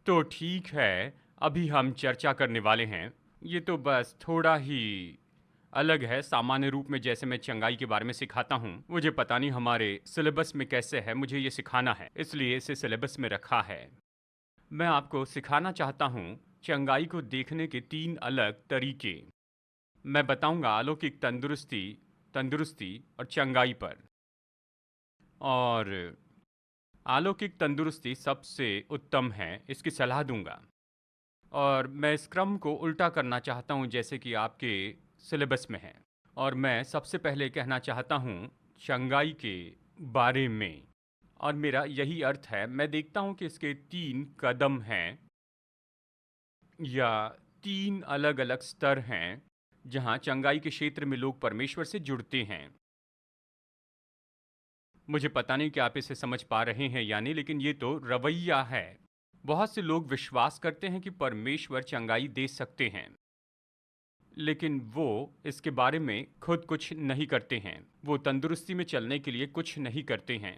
तो ठीक है, अभी हम चर्चा करने वाले हैं। ये तो बस थोड़ा ही अलग है। सामान्य रूप में जैसे मैं चंगाई के बारे में सिखाता हूँ, मुझे पता नहीं हमारे सिलेबस में कैसे है, मुझे ये सिखाना है, इसलिए इसे सिलेबस में रखा है। मैं आपको सिखाना चाहता हूँ चंगाई को देखने के 3 अलग तरीके। मैं बताऊँगा अलौकिक तंदुरुस्ती, तंदुरुस्ती और चंगाई पर। और अलौकिक तंदुरुस्ती सबसे उत्तम है, इसकी सलाह दूँगा। और मैं इस क्रम को उल्टा करना चाहता हूँ जैसे कि आपके सिलेबस में है। और मैं सबसे पहले कहना चाहता हूँ चंगाई के बारे में। और मेरा यही अर्थ है, मैं देखता हूँ कि इसके 3 कदम हैं या 3 अलग-अलग स्तर हैं, जहाँ चंगाई के क्षेत्र में लोग परमेश्वर से जुड़ते हैं। मुझे पता नहीं कि आप इसे समझ पा रहे हैं या नहीं, लेकिन ये तो रवैया है। बहुत से लोग विश्वास करते हैं कि परमेश्वर चंगाई दे सकते हैं, लेकिन वो इसके बारे में खुद कुछ नहीं करते हैं। वो तंदुरुस्ती में चलने के लिए कुछ नहीं करते हैं।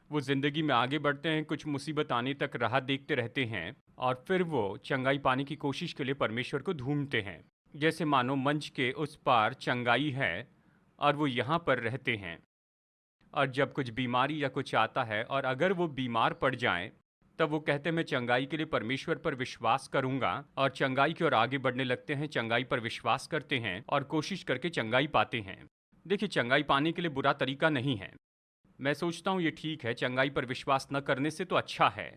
वो ज़िंदगी में आगे बढ़ते हैं, कुछ मुसीबत आने तक राह देखते रहते हैं और फिर वो चंगाई पाने की कोशिश के लिए परमेश्वर को ढूंढते हैं। जैसे मानो मंच के उस पार चंगाई है और वो यहाँ पर रहते हैं। और जब कुछ बीमारी या कुछ आता है और अगर वो बीमार पड़ जाएं, तब वो कहते हैं मैं चंगाई के लिए परमेश्वर पर विश्वास करूंगा और चंगाई की ओर आगे बढ़ने लगते हैं, चंगाई पर विश्वास करते हैं और कोशिश करके चंगाई पाते हैं। देखिए, चंगाई पाने के लिए बुरा तरीका नहीं है। मैं सोचता हूँ ये ठीक है, चंगाई पर विश्वास न करने से तो अच्छा है।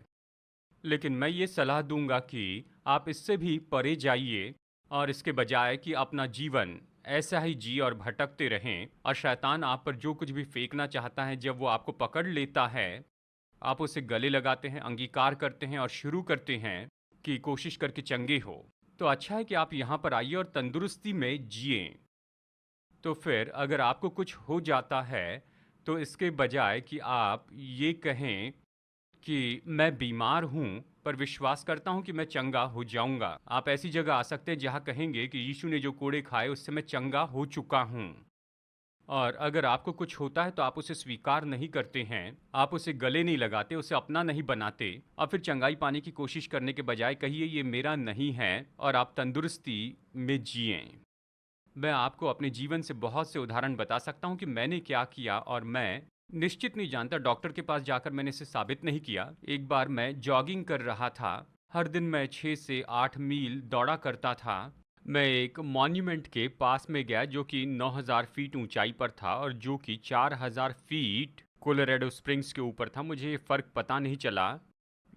लेकिन मैं ये सलाह दूंगा कि आप इससे भी परे जाइए और इसके बजाय कि अपना जीवन ऐसा ही जी और भटकते रहें और शैतान आप पर जो कुछ भी फेंकना चाहता है, जब वो आपको पकड़ लेता है, आप उसे गले लगाते हैं, अंगीकार करते हैं और शुरू करते हैं कि कोशिश करके चंगे हो। तो अच्छा है कि आप यहाँ पर आइए और तंदुरुस्ती में जिए। तो फिर अगर आपको कुछ हो जाता है, तो इसके बजाय कि आप ये कहें कि मैं बीमार हूँ, पर विश्वास करता हूँ कि मैं चंगा हो जाऊँगा। आप ऐसी जगह आ सकते हैं जहाँ कहेंगे कि यीशु ने जो कोड़े खाए उससे मैं चंगा हो चुका हूँ। और अगर आपको कुछ होता है तो आप उसे स्वीकार नहीं करते हैं, आप उसे गले नहीं लगाते, उसे अपना नहीं बनाते और फिर चंगाई पाने की कोशिश करने के बजाय कहिए ये मेरा नहीं है और आप तंदुरुस्ती में जिएं। मैं आपको अपने जीवन से बहुत से उदाहरण बता सकता हूँ कि मैंने क्या किया और मैं निश्चित नहीं जानता, डॉक्टर के पास जाकर मैंने इसे साबित नहीं किया। एक बार मैं जॉगिंग कर रहा था। हर दिन मैं 6 से 8 मील दौड़ा करता था। मैं एक मॉन्यूमेंट के पास में गया जो कि 9000 फीट ऊंचाई पर था और जो कि 4000 फीट कोलोराडो स्प्रिंग्स के ऊपर था। मुझे ये फ़र्क पता नहीं चला।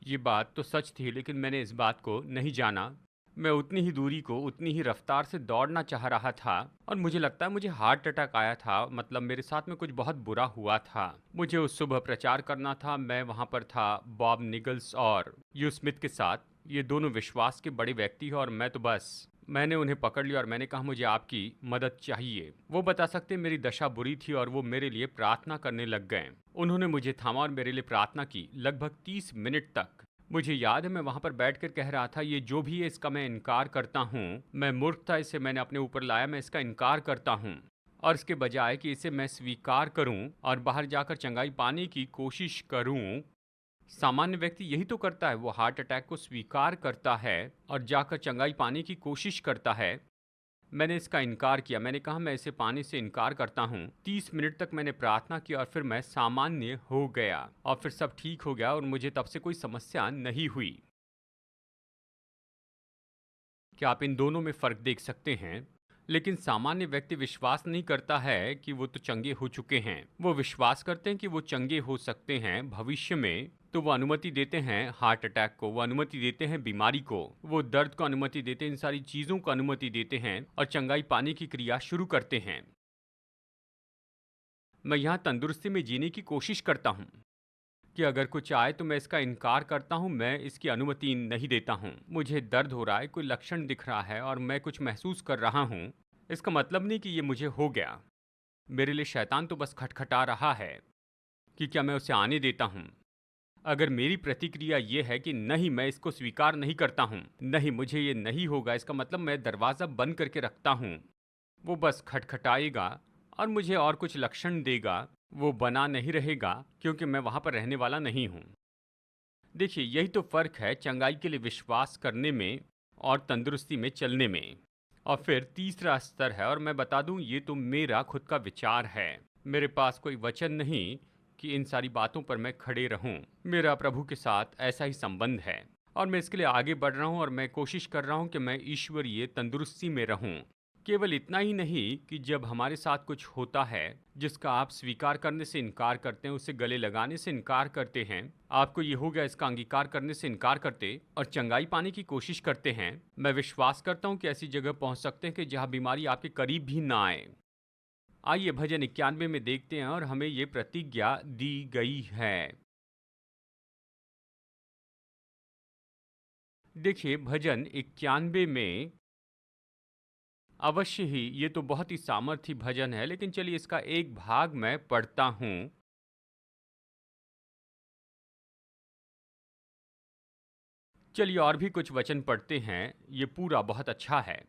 ये बात तो सच थी, लेकिन मैंने इस बात को नहीं जाना। मैं उतनी ही दूरी को उतनी ही रफ्तार से दौड़ना चाह रहा था और मुझे लगता है मुझे हार्ट अटैक आया था। मतलब मेरे साथ में कुछ बहुत बुरा हुआ था। मुझे उस सुबह प्रचार करना था। मैं वहाँ पर था बॉब निगल्स और यू स्मिथ के साथ। ये दोनों विश्वास के बड़े व्यक्ति हैं और मैं तो बस मैंने उन्हें पकड़ लिया और मैंने कहा मुझे आपकी मदद चाहिए। वो बता सकते मेरी दशा बुरी थी और वो मेरे लिए प्रार्थना करने लग गए। उन्होंने मुझे थामा और मेरे लिए प्रार्थना की लगभग 30 मिनट तक। मुझे याद है मैं वहाँ पर बैठकर कह रहा था ये जो भी है इसका मैं इनकार करता हूँ। मैं मूर्ख था, इसे मैंने अपने ऊपर लाया, मैं इसका इनकार करता हूँ। और इसके बजाय कि इसे मैं स्वीकार करूँ और बाहर जाकर चंगाई पाने की कोशिश करूँ। सामान्य व्यक्ति यही तो करता है, वो हार्ट अटैक को स्वीकार करता है और जाकर चंगाई पाने की कोशिश करता है। मैंने इसका इनकार किया। मैंने कहा मैं इसे पाने से इनकार करता हूँ। 30 मिनट तक मैंने प्रार्थना की और फिर मैं सामान्य हो गया और फिर सब ठीक हो गया और मुझे तब से कोई समस्या नहीं हुई। क्या आप इन दोनों में फ़र्क देख सकते हैं? लेकिन सामान्य व्यक्ति विश्वास नहीं करता है कि वो तो चंगे हो चुके हैं। वो विश्वास करते हैं कि वो चंगे हो सकते हैं भविष्य में, तो वो अनुमति देते हैं हार्ट अटैक को, वो अनुमति देते हैं बीमारी को, वो दर्द को अनुमति देते हैं, इन सारी चीज़ों को अनुमति देते हैं और चंगाई पाने की क्रिया शुरू करते हैं। मैं यहाँ तंदुरुस्ती में जीने की कोशिश करता हूँ कि अगर कुछ आए तो मैं इसका इनकार करता हूँ, मैं इसकी अनुमति नहीं देता हूँ। मुझे दर्द हो रहा है, कोई लक्षण दिख रहा है और मैं कुछ महसूस कर रहा हूँ, इसका मतलब नहीं कि ये मुझे हो गया। मेरे लिए शैतान तो बस खटखटा रहा है कि क्या मैं उसे आने देता हूँ। अगर मेरी प्रतिक्रिया ये है कि नहीं, मैं इसको स्वीकार नहीं करता हूँ, नहीं मुझे ये नहीं होगा, इसका मतलब मैं दरवाज़ा बंद करके रखता हूँ। वो बस खटखटाएगा और मुझे और कुछ लक्षण देगा। वो बना नहीं रहेगा क्योंकि मैं वहाँ पर रहने वाला नहीं हूँ। देखिए, यही तो फ़र्क है चंगाई के लिए विश्वास करने में और तंदुरुस्ती में चलने में। और फिर तीसरा स्तर है, और मैं बता दूं, ये तो मेरा खुद का विचार है। मेरे पास कोई वचन नहीं कि इन सारी बातों पर मैं खड़े रहूं। मेरा प्रभु के साथ ऐसा ही संबंध है, और मैं इसके लिए आगे बढ़ रहा हूं, और मैं कोशिश कर रहा हूं कि मैं ईश्वरीय तंदुरुस्ती में रहूं। केवल इतना ही नहीं कि जब हमारे साथ कुछ होता है जिसका आप स्वीकार करने से इनकार करते हैं, उसे गले लगाने से इनकार करते हैं, आपको ये हो गया इसका अंगीकार करने से इनकार करते और चंगाई पाने की कोशिश करते हैं, मैं विश्वास करता हूं कि ऐसी जगह पहुंच सकते हैं कि जहां बीमारी आपके करीब भी ना आए। आइए भजन 91 में देखते हैं, और हमें ये प्रतिज्ञा दी गई है। देखिए, भजन 91 में अवश्य ही ये तो बहुत ही सामर्थी भजन है, लेकिन चलिए इसका एक भाग मैं पढ़ता हूं। चलिए और भी कुछ वचन पढ़ते हैं, ये पूरा बहुत अच्छा है।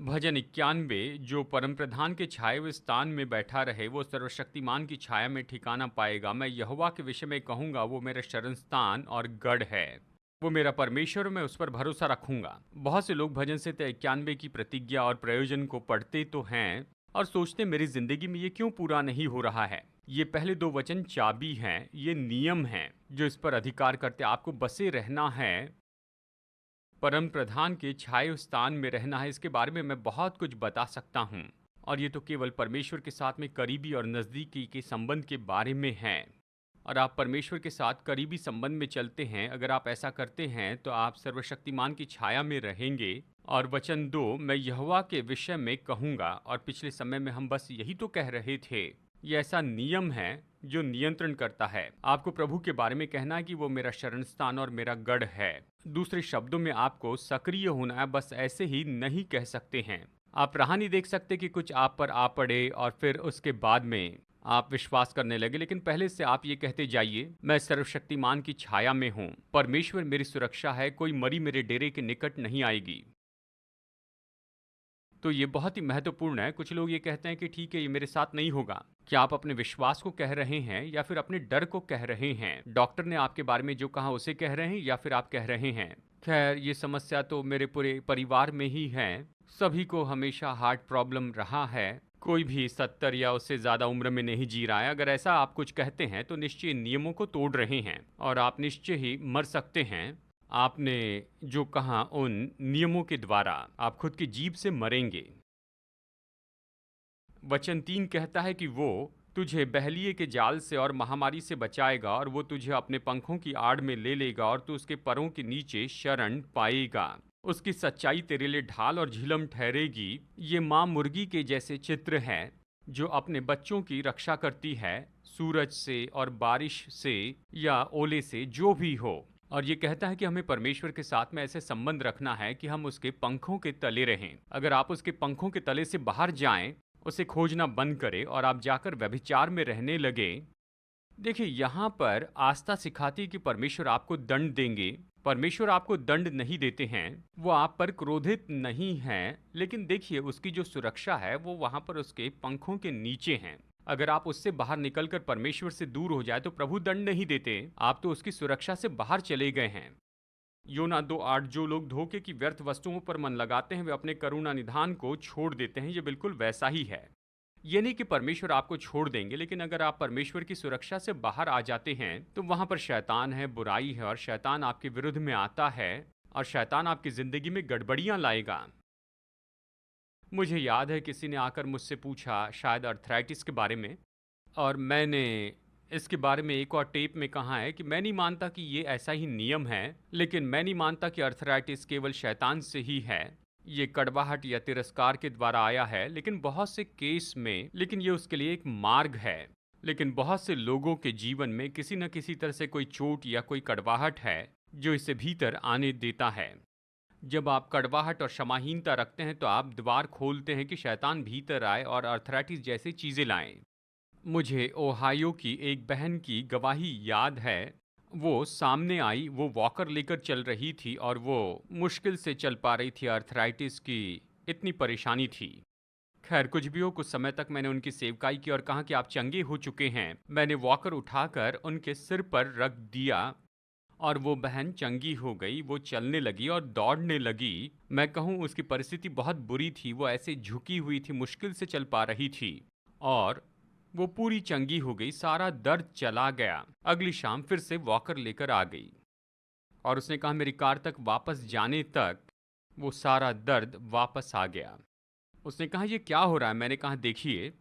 भजन 91, जो परम प्रधान के छाए हुए स्थान में बैठा रहे, वो सर्वशक्तिमान की छाया में ठिकाना पाएगा। मैं यहोवा के विषय में कहूंगा, वो मेरा शरण स्थान और गढ़ है। वो मेरा परमेश्वर, मैं उस पर भरोसा रखूंगा। बहुत से लोग भजन से 91 की प्रतिज्ञा और प्रयोजन को पढ़ते तो हैं और सोचते मेरी जिंदगी में ये क्यों पूरा नहीं हो रहा है। ये पहले दो वचन चाबी हैं, ये नियम हैं जो इस पर अधिकार करते। आपको बसे रहना है, परम प्रधान के छाये स्थान में रहना है। इसके बारे में मैं बहुत कुछ बता सकता हूँ, और ये तो केवल परमेश्वर के साथ में करीबी और नज़दीकी के संबंध के बारे में है। और आप परमेश्वर के साथ करीबी संबंध में चलते हैं, अगर आप ऐसा करते हैं तो आप सर्वशक्तिमान की छाया में रहेंगे। और वचन 2, मैं यहोवा के विषय में कहूँगा, और पिछले समय में हम बस यही तो कह रहे थे। ये ऐसा नियम है जो नियंत्रण करता है। आपको प्रभु के बारे में कहना है कि वो मेरा शरण स्थान और मेरा गढ़ है। दूसरे शब्दों में आपको सक्रिय होना है, बस ऐसे ही नहीं कह सकते हैं। आप राह नहीं देख सकते कि कुछ आप पर आ पड़े और फिर उसके बाद में आप विश्वास करने लगे, लेकिन पहले से आप ये कहते जाइए, मैं सर्वशक्तिमान की छाया में हूँ, परमेश्वर मेरी सुरक्षा है, कोई मरी मेरे डेरे के निकट नहीं आएगी। तो ये बहुत ही महत्वपूर्ण है। कुछ लोग ये कहते हैं कि ठीक है, ये मेरे साथ नहीं होगा। क्या आप अपने विश्वास को कह रहे हैं या फिर अपने डर को कह रहे हैं? डॉक्टर ने आपके बारे में जो कहा उसे कह रहे हैं, या फिर आप कह रहे हैं खैर ये समस्या तो मेरे पूरे परिवार में ही है, सभी को हमेशा हार्ट प्रॉब्लम रहा है, कोई भी 70 या उससे ज़्यादा उम्र में नहीं जी रहा है। अगर ऐसा आप कुछ कहते हैं तो निश्चय नियमों को तोड़ रहे हैं, और आप निश्चय ही मर सकते हैं। आपने जो कहा उन नियमों के द्वारा आप खुद की जीभ से मरेंगे। वचन 3 कहता है कि वो तुझे बहलिए के जाल से और महामारी से बचाएगा, और वो तुझे अपने पंखों की आड़ में ले लेगा, और तू उसके परों के नीचे शरण पाएगा। उसकी सच्चाई तेरे लिए ढाल और झिलम ठहरेगी। ये माँ मुर्गी के जैसे चित्र है जो अपने बच्चों की रक्षा करती है, सूरज से और बारिश से या ओले से, जो भी हो। और ये कहता है कि हमें परमेश्वर के साथ में ऐसे संबंध रखना है कि हम उसके पंखों के तले रहें। अगर आप उसके पंखों के तले से बाहर जाएं, उसे खोजना बंद करें और आप जाकर व्यभिचार में रहने लगे। देखिए, यहाँ पर आस्था सिखाती है कि परमेश्वर आपको दंड देंगे। परमेश्वर आपको दंड नहीं देते हैं, वो आप पर क्रोधित नहीं हैं, लेकिन देखिए उसकी जो सुरक्षा है वो वहाँ पर उसके पंखों के नीचे हैं। अगर आप उससे बाहर निकलकर परमेश्वर से दूर हो जाए तो प्रभु दंड नहीं देते, आप तो उसकी सुरक्षा से बाहर चले गए हैं। योना 2:8, जो लोग धोखे की व्यर्थ वस्तुओं पर मन लगाते हैं वे अपने करुणा निधान को छोड़ देते हैं। ये बिल्कुल वैसा ही है। ये नहीं कि परमेश्वर आपको छोड़ देंगे, लेकिन अगर आप परमेश्वर की सुरक्षा से बाहर आ जाते हैं तो वहां पर शैतान है, बुराई है, और शैतान आपके विरुद्ध में आता है, और शैतान आपकी जिंदगी में गड़बड़ियां लाएगा। मुझे याद है किसी ने आकर मुझसे पूछा, शायद अर्थराइटिस के बारे में, और मैंने इसके बारे में एक और टेप में कहा है कि मैं नहीं मानता कि ये ऐसा ही नियम है, लेकिन मैं नहीं मानता कि अर्थराइटिस केवल शैतान से ही है। ये कड़वाहट या तिरस्कार के द्वारा आया है, लेकिन बहुत से केस में, लेकिन ये उसके लिए एक मार्ग है। लेकिन बहुत से लोगों के जीवन में किसी न किसी तरह से कोई चोट या कोई कड़वाहट है जो इसे भीतर आने देता है। जब आप कड़वाहट और क्षमाहीनता रखते हैं तो आप द्वार खोलते हैं कि शैतान भीतर आए और अर्थराइटिस जैसी चीज़ें लाएं। मुझे ओहायो की एक बहन की गवाही याद है। वो सामने आई, वो वॉकर लेकर चल रही थी और वो मुश्किल से चल पा रही थी, अर्थराइटिस की इतनी परेशानी थी। खैर कुछ भी हो, कुछ समय तक मैंने उनकी सेवकाई की और कहा कि आप चंगे हो चुके हैं। मैंने वॉकर उठाकर उनके सिर पर रख दिया और वो बहन चंगी हो गई, वो चलने लगी और दौड़ने लगी। मैं कहूँ उसकी परिस्थिति बहुत बुरी थी, वो ऐसे झुकी हुई थी, मुश्किल से चल पा रही थी और वो पूरी चंगी हो गई, सारा दर्द चला गया। अगली शाम फिर से वॉकर लेकर आ गई और उसने कहा मेरी कार तक वापस जाने तक वो सारा दर्द वापस आ गया। उसने कहा ये क्या हो रहा है? मैंने कहा देखिए,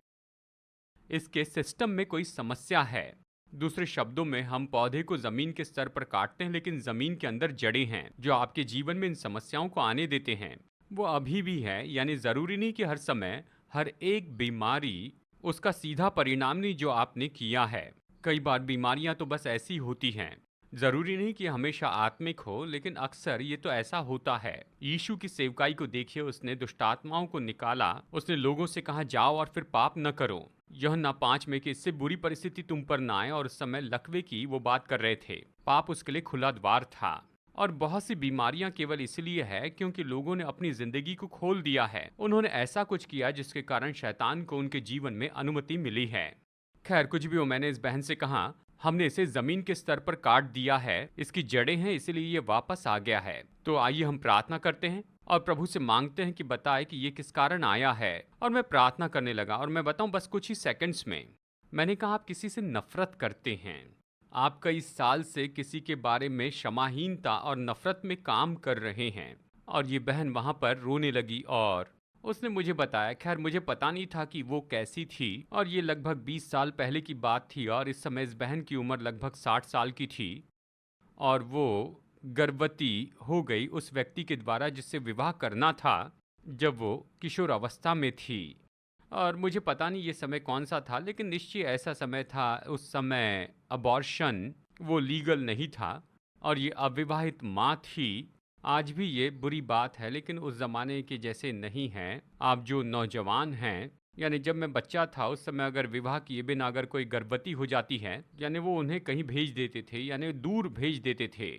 इसके सिस्टम में कोई समस्या है। दूसरे शब्दों में हम पौधे को जमीन के स्तर पर काटते हैं, लेकिन जमीन के अंदर जड़ें हैं जो आपके जीवन में इन समस्याओं को आने देते हैं। वो अभी भी है, यानी जरूरी नहीं कि हर समय हर एक बीमारी उसका सीधा परिणाम नहीं जो आपने किया है। कई बार बीमारियां तो बस ऐसी होती हैं, जरूरी नहीं कि हमेशा आत्मिक हो, लेकिन अक्सर ये तो ऐसा होता है। यीशु की सेवकाई को देखिए, उसने दुष्टात्माओं को निकाला, उसने लोगों से कहा जाओ और फिर पाप न करो। यूहन्ना 5 में कि इससे बुरी परिस्थिति तुम पर ना आए, और उस समय लकवे की वो बात कर रहे थे। पाप उसके लिए खुला द्वार था। और बहुत सी बीमारियां केवल इसलिए है क्योंकि लोगों ने अपनी जिंदगी को खोल दिया है। उन्होंने ऐसा कुछ किया जिसके कारण शैतान को उनके जीवन में अनुमति मिली है। खैर कुछ भी हो, मैंने इस बहन से कहा हमने इसे जमीन के स्तर पर काट दिया है, इसकी जड़ें हैं, इसलिए ये वापस आ गया है। तो आइए हम प्रार्थना करते हैं और प्रभु से मांगते हैं कि बताए कि ये किस कारण आया है। और मैं प्रार्थना करने लगा और मैं बताऊं बस कुछ ही सेकंड्स में। मैंने कहा आप किसी से नफरत करते हैं, आप कई साल से किसी के बारे में क्षमाहीनता और नफरत में काम कर रहे हैं। और ये बहन वहां पर रोने लगी और उसने मुझे बताया, खैर मुझे पता नहीं था कि वो कैसी थी, और ये लगभग 20 साल पहले की बात थी और इस समय इस बहन की उम्र लगभग 60 साल की थी और वो गर्भवती हो गई उस व्यक्ति के द्वारा जिससे विवाह करना था जब वो किशोर अवस्था में थी। और मुझे पता नहीं ये समय कौन सा था, लेकिन निश्चय ऐसा समय था। उस समय अबॉर्शन वो लीगल नहीं था और ये अविवाहित माँ थी। आज भी ये बुरी बात है, लेकिन उस ज़माने के जैसे नहीं हैं। आप जो नौजवान हैं, यानी जब मैं बच्चा था उस समय अगर विवाह किए बिना अगर कोई गर्भवती हो जाती है, यानी वो उन्हें कहीं भेज देते थे, यानी दूर भेज देते थे।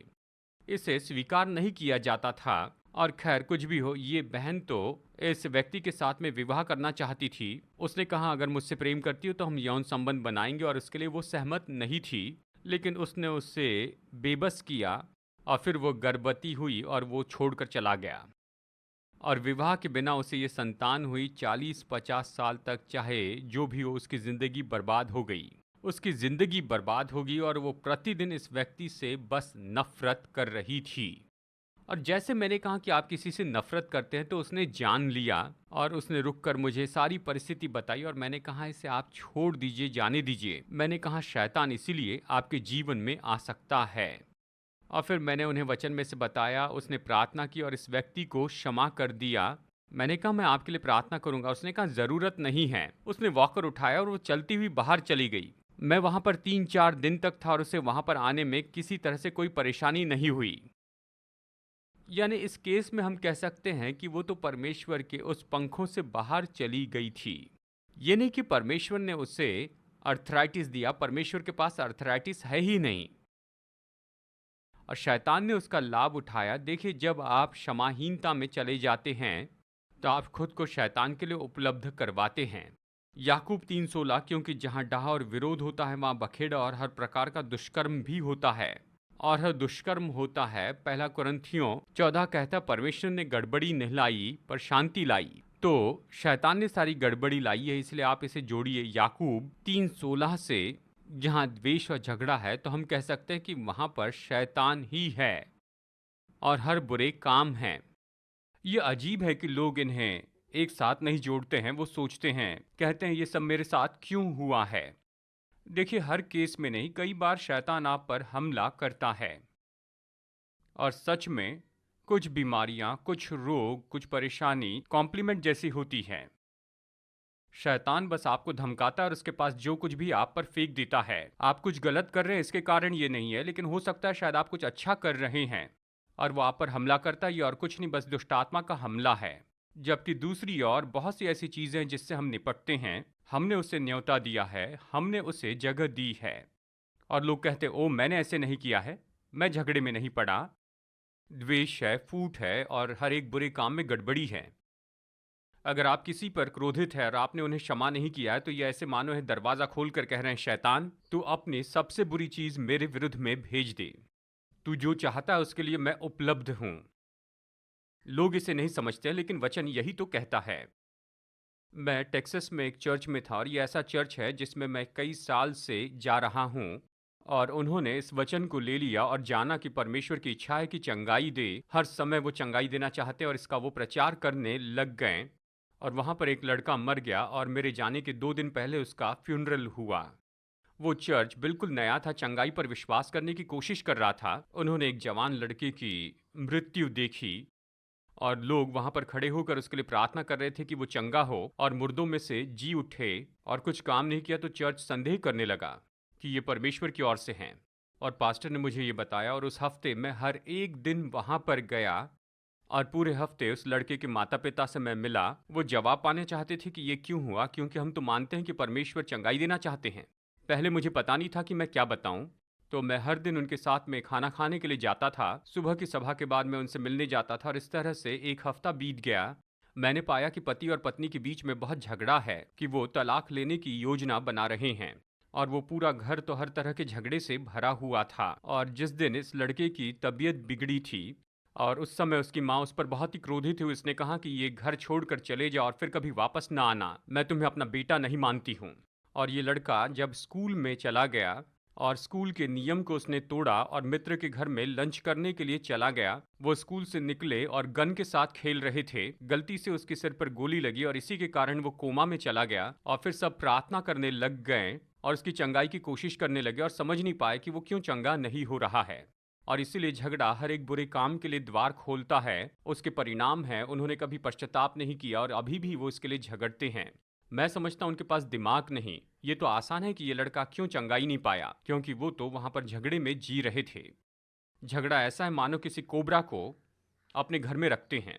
इसे स्वीकार नहीं किया जाता था। और खैर कुछ भी हो, ये बहन तो इस व्यक्ति के साथ में विवाह करना चाहती थी। उसने कहा अगर मुझसे प्रेम करती हो तो हम यौन संबंध बनाएंगे, और उसके लिए वो सहमत नहीं थी। लेकिन उसने उससे बेबस किया और फिर वो गर्भवती हुई और वो छोड़कर चला गया। और विवाह के बिना उसे ये संतान हुई। 40-50 साल तक चाहे जो भी हो, उसकी ज़िंदगी बर्बाद हो गई। उसकी ज़िंदगी बर्बाद होगी और वो प्रतिदिन इस व्यक्ति से बस नफरत कर रही थी। और जैसे मैंने कहा कि आप किसी से नफरत करते हैं, तो उसने जान लिया और उसने रुककर मुझे सारी परिस्थिति बताई। और मैंने कहा इसे आप छोड़ दीजिए, जाने दीजिए। मैंने कहा शैतान इसीलिए आपके जीवन में आ सकता है। और फिर मैंने उन्हें वचन में से बताया। उसने प्रार्थना की और इस व्यक्ति को क्षमा कर दिया। मैंने कहा मैं आपके लिए प्रार्थना करूंगा। उसने कहा ज़रूरत नहीं है। उसने वॉकर उठाया और वो चलती हुई बाहर चली गई। मैं वहां पर 3-4 दिन तक था और उसे वहां पर आने में किसी तरह से कोई परेशानी नहीं हुई। यानी इस केस में हम कह सकते हैं कि वो तो परमेश्वर के उस पंखों से बाहर चली गई थी। ये नहीं कि परमेश्वर ने उसे अर्थराइटिस दिया, परमेश्वर के पास अर्थराइटिस है ही नहीं, और शैतान ने उसका लाभ उठाया। देखिए, जब आप क्षमाहीनता में चले जाते हैं तो आप खुद को शैतान के लिए उपलब्ध करवाते हैं। याकूब 3:16, क्योंकि जहाँ डाह और विरोध होता है वहाँ बखेड़ा और हर प्रकार का दुष्कर्म भी होता है। और हर दुष्कर्म होता है। 1 कुरिन्थियों 14 कहता परमेश्वर ने गड़बड़ी नहीं लाई पर शांति लाई। तो शैतान ने सारी गड़बड़ी लाई है, इसलिए आप इसे जोड़िए याकूब 3:16 से। जहाँ द्वेष और झगड़ा है तो हम कह सकते हैं कि वहाँ पर शैतान ही है और हर बुरे काम हैं। ये अजीब है कि लोग इन्हें एक साथ नहीं जोड़ते हैं। वो सोचते हैं, कहते हैं ये सब मेरे साथ क्यों हुआ है। देखिए, हर केस में नहीं, कई बार शैतान आप पर हमला करता है। और सच में कुछ बीमारियां, कुछ रोग, कुछ परेशानी कॉम्प्लीमेंट जैसी होती हैं। शैतान बस आपको धमकाता है और उसके पास जो कुछ भी आप पर फेंक देता है। आप कुछ गलत कर रहे हैं इसके कारण ये नहीं है, लेकिन हो सकता है शायद आप कुछ अच्छा कर रहे हैं और वो आप पर हमला करता है। ये और कुछ नहीं, बस दुष्टात्मा का हमला है। जबकि दूसरी ओर बहुत सी ऐसी चीजें हैं जिससे हम निपटते हैं। हमने उसे न्योता दिया है, हमने उसे जगह दी है। और लोग कहते ओ मैंने ऐसे नहीं किया है, मैं झगड़े में नहीं पड़ा। द्वेष है, फूट है और हर एक बुरे काम में गड़बड़ी है। अगर आप किसी पर क्रोधित है और आपने उन्हें क्षमा नहीं किया है, तो ये ऐसे मानो है दरवाजा खोल कर कह रहे हैं शैतान तू अपनी सबसे बुरी चीज मेरे विरुद्ध में भेज दे। तू जो चाहता है उसके लिए मैं उपलब्ध हूं। लोग इसे नहीं समझते, लेकिन वचन यही तो कहता है। मैं टेक्सास में एक चर्च में था, और ये ऐसा चर्च है जिसमें मैं कई साल से जा रहा हूँ। और उन्होंने इस वचन को ले लिया और जाना कि परमेश्वर की इच्छा है कि चंगाई दे। हर समय वो चंगाई देना चाहते हैं, और इसका वो प्रचार करने लग गए। और वहाँ पर एक लड़का मर गया, और मेरे जाने के 2 दिन पहले उसका फ्यूनरल हुआ। वो चर्च बिल्कुल नया था, चंगाई पर विश्वास करने की कोशिश कर रहा था। उन्होंने एक जवान लड़के की मृत्यु देखी, और लोग वहां पर खड़े होकर उसके लिए प्रार्थना कर रहे थे कि वो चंगा हो और मुर्दों में से जी उठे। और कुछ काम नहीं किया तो चर्च संदेह करने लगा कि ये परमेश्वर की ओर से हैं। और पास्टर ने मुझे ये बताया, और उस हफ्ते मैं हर एक दिन वहां पर गया। और पूरे हफ्ते उस लड़के के माता पिता से मैं मिला। वो जवाब पाने चाहते थे कि ये क्यों हुआ, क्योंकि हम तो मानते हैं कि परमेश्वर चंगाई देना चाहते हैं। पहले मुझे पता नहीं था कि मैं क्या बताऊं, तो मैं हर दिन उनके साथ में खाना खाने के लिए जाता था। सुबह की सभा के बाद मैं उनसे मिलने जाता था, और इस तरह से एक हफ्ता बीत गया। मैंने पाया कि पति और पत्नी के बीच में बहुत झगड़ा है, कि वो तलाक लेने की योजना बना रहे हैं। और वो पूरा घर तो हर तरह के झगड़े से भरा हुआ था। और जिस दिन इस लड़के की तबीयत बिगड़ी थी, और उस समय उसकी माँ उस पर बहुत ही क्रोधित हुई। उसने कहा कि ये घर छोड़कर चले जाओ और फिर कभी वापस ना आना, मैं तुम्हें अपना बेटा नहीं मानती हूँ। और ये लड़का जब स्कूल में चला गया, और स्कूल के नियम को उसने तोड़ा और मित्र के घर में लंच करने के लिए चला गया। वो स्कूल से निकले और गन के साथ खेल रहे थे, गलती से उसके सिर पर गोली लगी, और इसी के कारण वो कोमा में चला गया। और फिर सब प्रार्थना करने लग गए और उसकी चंगाई की कोशिश करने लगे, और समझ नहीं पाए कि वो क्यों चंगा नहीं हो रहा है। और इसीलिए झगड़ा हर एक बुरे काम के लिए द्वार खोलता है। उसके परिणाम है उन्होंने कभी पश्चाताप नहीं किया, और अभी भी वो इसके लिए झगड़ते हैं। मैं समझता हूं उनके पास दिमाग नहीं। ये तो आसान है कि ये लड़का क्यों चंगाई नहीं पाया, क्योंकि वो तो वहां पर झगड़े में जी रहे थे। झगड़ा ऐसा है मानो किसी कोबरा को अपने घर में रखते हैं।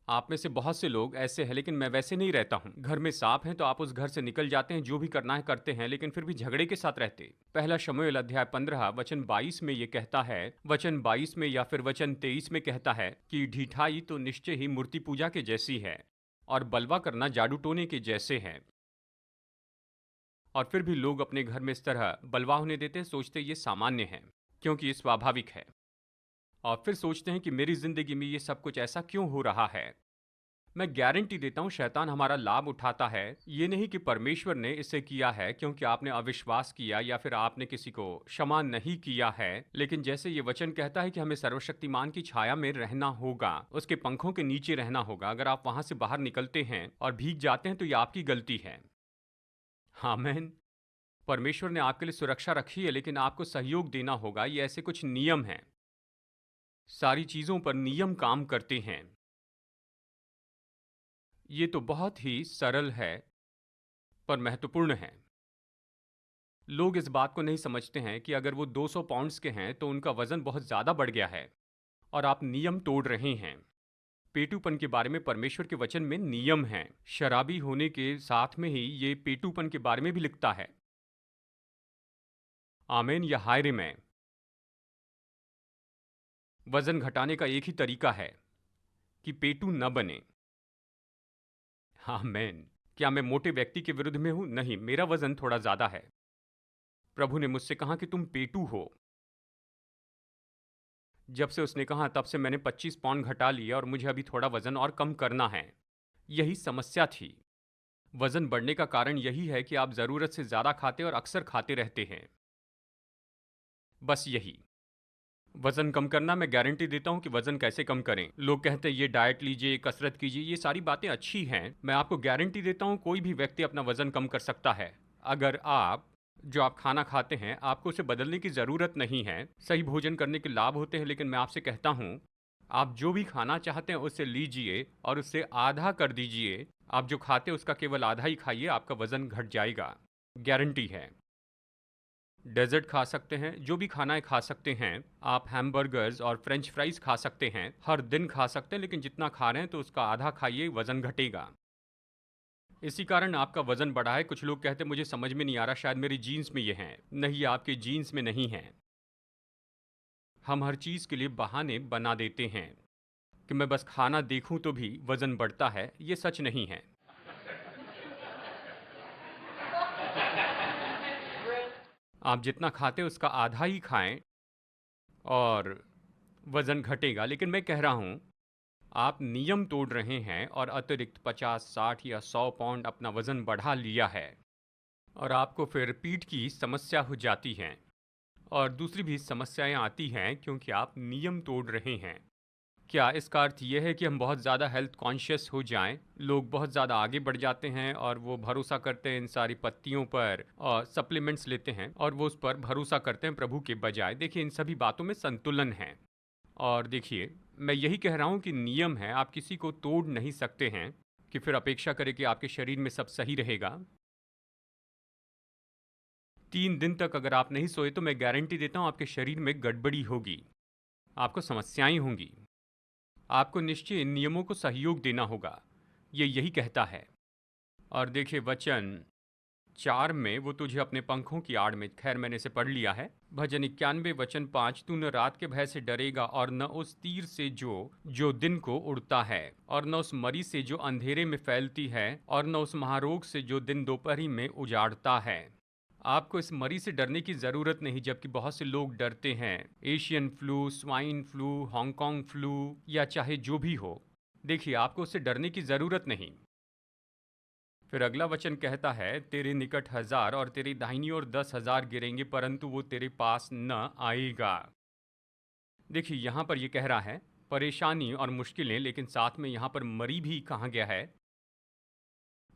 आप में से बहुत से लोग ऐसे हैं, लेकिन मैं वैसे नहीं रहता हूँ। घर में सांप हैं तो आप उस घर से निकल जाते हैं, जो भी करना है करते हैं, लेकिन फिर भी झगड़े के साथ रहते। पहला शमूएल अध्याय 15 वचन 22 में ये कहता है, वचन 22 में या फिर वचन 23 में कहता है कि ढिठाई तो निश्चय ही मूर्ति पूजा के जैसी है, और बलवा करना जादू टोने के जैसे है। और फिर भी लोग अपने घर में इस तरह बलवा होने देते हैं, सोचते ये सामान्य है, क्योंकि ये स्वाभाविक है। और फिर सोचते हैं कि मेरी जिंदगी में ये सब कुछ ऐसा क्यों हो रहा है। मैं गारंटी देता हूं शैतान हमारा लाभ उठाता है। ये नहीं कि परमेश्वर ने इसे किया है क्योंकि आपने अविश्वास किया या फिर आपने किसी को क्षमा नहीं किया है, लेकिन जैसे ये वचन कहता है कि हमें सर्वशक्तिमान की छाया में रहना होगा, उसके पंखों के नीचे रहना होगा। अगर आप वहां से बाहर निकलते हैं और भीग जाते हैं तो ये आपकी गलती है। आमीन। परमेश्वर ने आपके लिए सुरक्षा रखी है, लेकिन आपको सहयोग देना होगा। ये ऐसे कुछ नियम हैं। सारी चीजों पर नियम काम करते हैं। ये तो बहुत ही सरल है, पर महत्वपूर्ण है। लोग इस बात को नहीं समझते हैं कि अगर वो 200 पाउंड्स के हैं तो उनका वजन बहुत ज्यादा बढ़ गया है, और आप नियम तोड़ रहे हैं। पेटूपन के बारे में परमेश्वर के वचन में नियम हैं। शराबी होने के साथ में ही ये पेटूपन के बारे में भी लिखता है। आमीन या हायरे में वजन घटाने का एक ही तरीका है कि पेटू न बने। आमीन। क्या मैं मोटे व्यक्ति के विरुद्ध में हूं? नहीं, मेरा वजन थोड़ा ज्यादा है। प्रभु ने मुझसे कहा कि तुम पेटू हो। जब से उसने कहा तब से मैंने 25 पाउंड घटा लिया, और मुझे अभी थोड़ा वजन और कम करना है। यही समस्या थी। वजन बढ़ने का कारण यही है कि आप जरूरत से ज्यादा खाते और अक्सर खाते रहते हैं। बस यही। वजन कम करना, मैं गारंटी देता हूं कि वजन कैसे कम करें। लोग कहते हैं ये डाइट लीजिए, कसरत कीजिए, ये सारी बातें अच्छी हैं। मैं आपको गारंटी देता हूं कोई भी व्यक्ति अपना वजन कम कर सकता है। अगर आप खाना खाते हैं, आपको उसे बदलने की ज़रूरत नहीं है। सही भोजन करने के लाभ होते हैं, लेकिन मैं आपसे कहता हूँ आप जो भी खाना चाहते हैं उसे लीजिए और उससे आधा कर दीजिए। आप जो खाते हैं उसका केवल आधा ही खाइए, आपका वजन घट जाएगा, गारंटी है। डेजर्ट खा सकते हैं, जो भी खाना है खा सकते हैं। आप हैमबर्गर्स और फ्रेंच फ्राइज खा सकते हैं, हर दिन खा सकते हैं, लेकिन जितना खा रहे हैं तो उसका आधा खाइए, वजन घटेगा। इसी कारण आपका वजन बढ़ा है। कुछ लोग कहते हैं मुझे समझ में नहीं आ रहा, शायद मेरी जीन्स में ये है। नहीं, आपके जीन्स में नहीं है। हम हर चीज के लिए बहाने बना देते हैं कि मैं बस खाना देखूं तो भी वजन बढ़ता है। ये सच नहीं है। आप जितना खाते हैं उसका आधा ही खाएं, और वज़न घटेगा। लेकिन मैं कह रहा हूँ, आप नियम तोड़ रहे हैं और अतिरिक्त 50, 60 या 100 पाउंड अपना वज़न बढ़ा लिया है और आपको फिर पीठ की समस्या हो जाती है और दूसरी भी समस्याएँ आती हैं क्योंकि आप नियम तोड़ रहे हैं। क्या इसका अर्थ ये है कि हम बहुत ज़्यादा हेल्थ कॉन्शियस हो जाएं? लोग बहुत ज़्यादा आगे बढ़ जाते हैं और वो भरोसा करते हैं इन सारी पत्तियों पर और सप्लीमेंट्स लेते हैं और वो उस पर भरोसा करते हैं प्रभु के बजाय। देखिए, इन सभी बातों में संतुलन है। और देखिए, मैं यही कह रहा हूँ कि नियम है, आप किसी को तोड़ नहीं सकते हैं कि फिर अपेक्षा करें कि आपके शरीर में सब सही रहेगा। 3 दिन तक अगर आप नहीं सोए तो मैं गारंटी देता हूँ आपके शरीर में गड़बड़ी होगी, आपको समस्याएं होंगी। आपको निश्चय इन नियमों को सहयोग देना होगा, ये यही कहता है। और देखिए, वचन 4 में वो तुझे अपने पंखों की आड़ में, खैर मैंने इसे पढ़ लिया है। भजन 91 वचन 5, तू न रात के भय से डरेगा और न उस तीर से जो दिन को उड़ता है, और न उस मरी से जो अंधेरे में फैलती है, और न उस महारोग से जो दिन दोपहरी में उजाड़ता है। आपको इस मरी से डरने की ज़रूरत नहीं, जबकि बहुत से लोग डरते हैं। Asian flu, swine flu, Hong Kong flu या चाहे जो भी हो, देखिए आपको उससे डरने की ज़रूरत नहीं। फिर अगला वचन कहता है, तेरे निकट 1000 और तेरी दाहिनी ओर 10,000 गिरेंगे परंतु वो तेरे पास न आएगा। देखिए, यहाँ पर ये कह रहा है परेशानी और मुश्किलें, लेकिन साथ में यहाँ पर मरी भी कहा गया है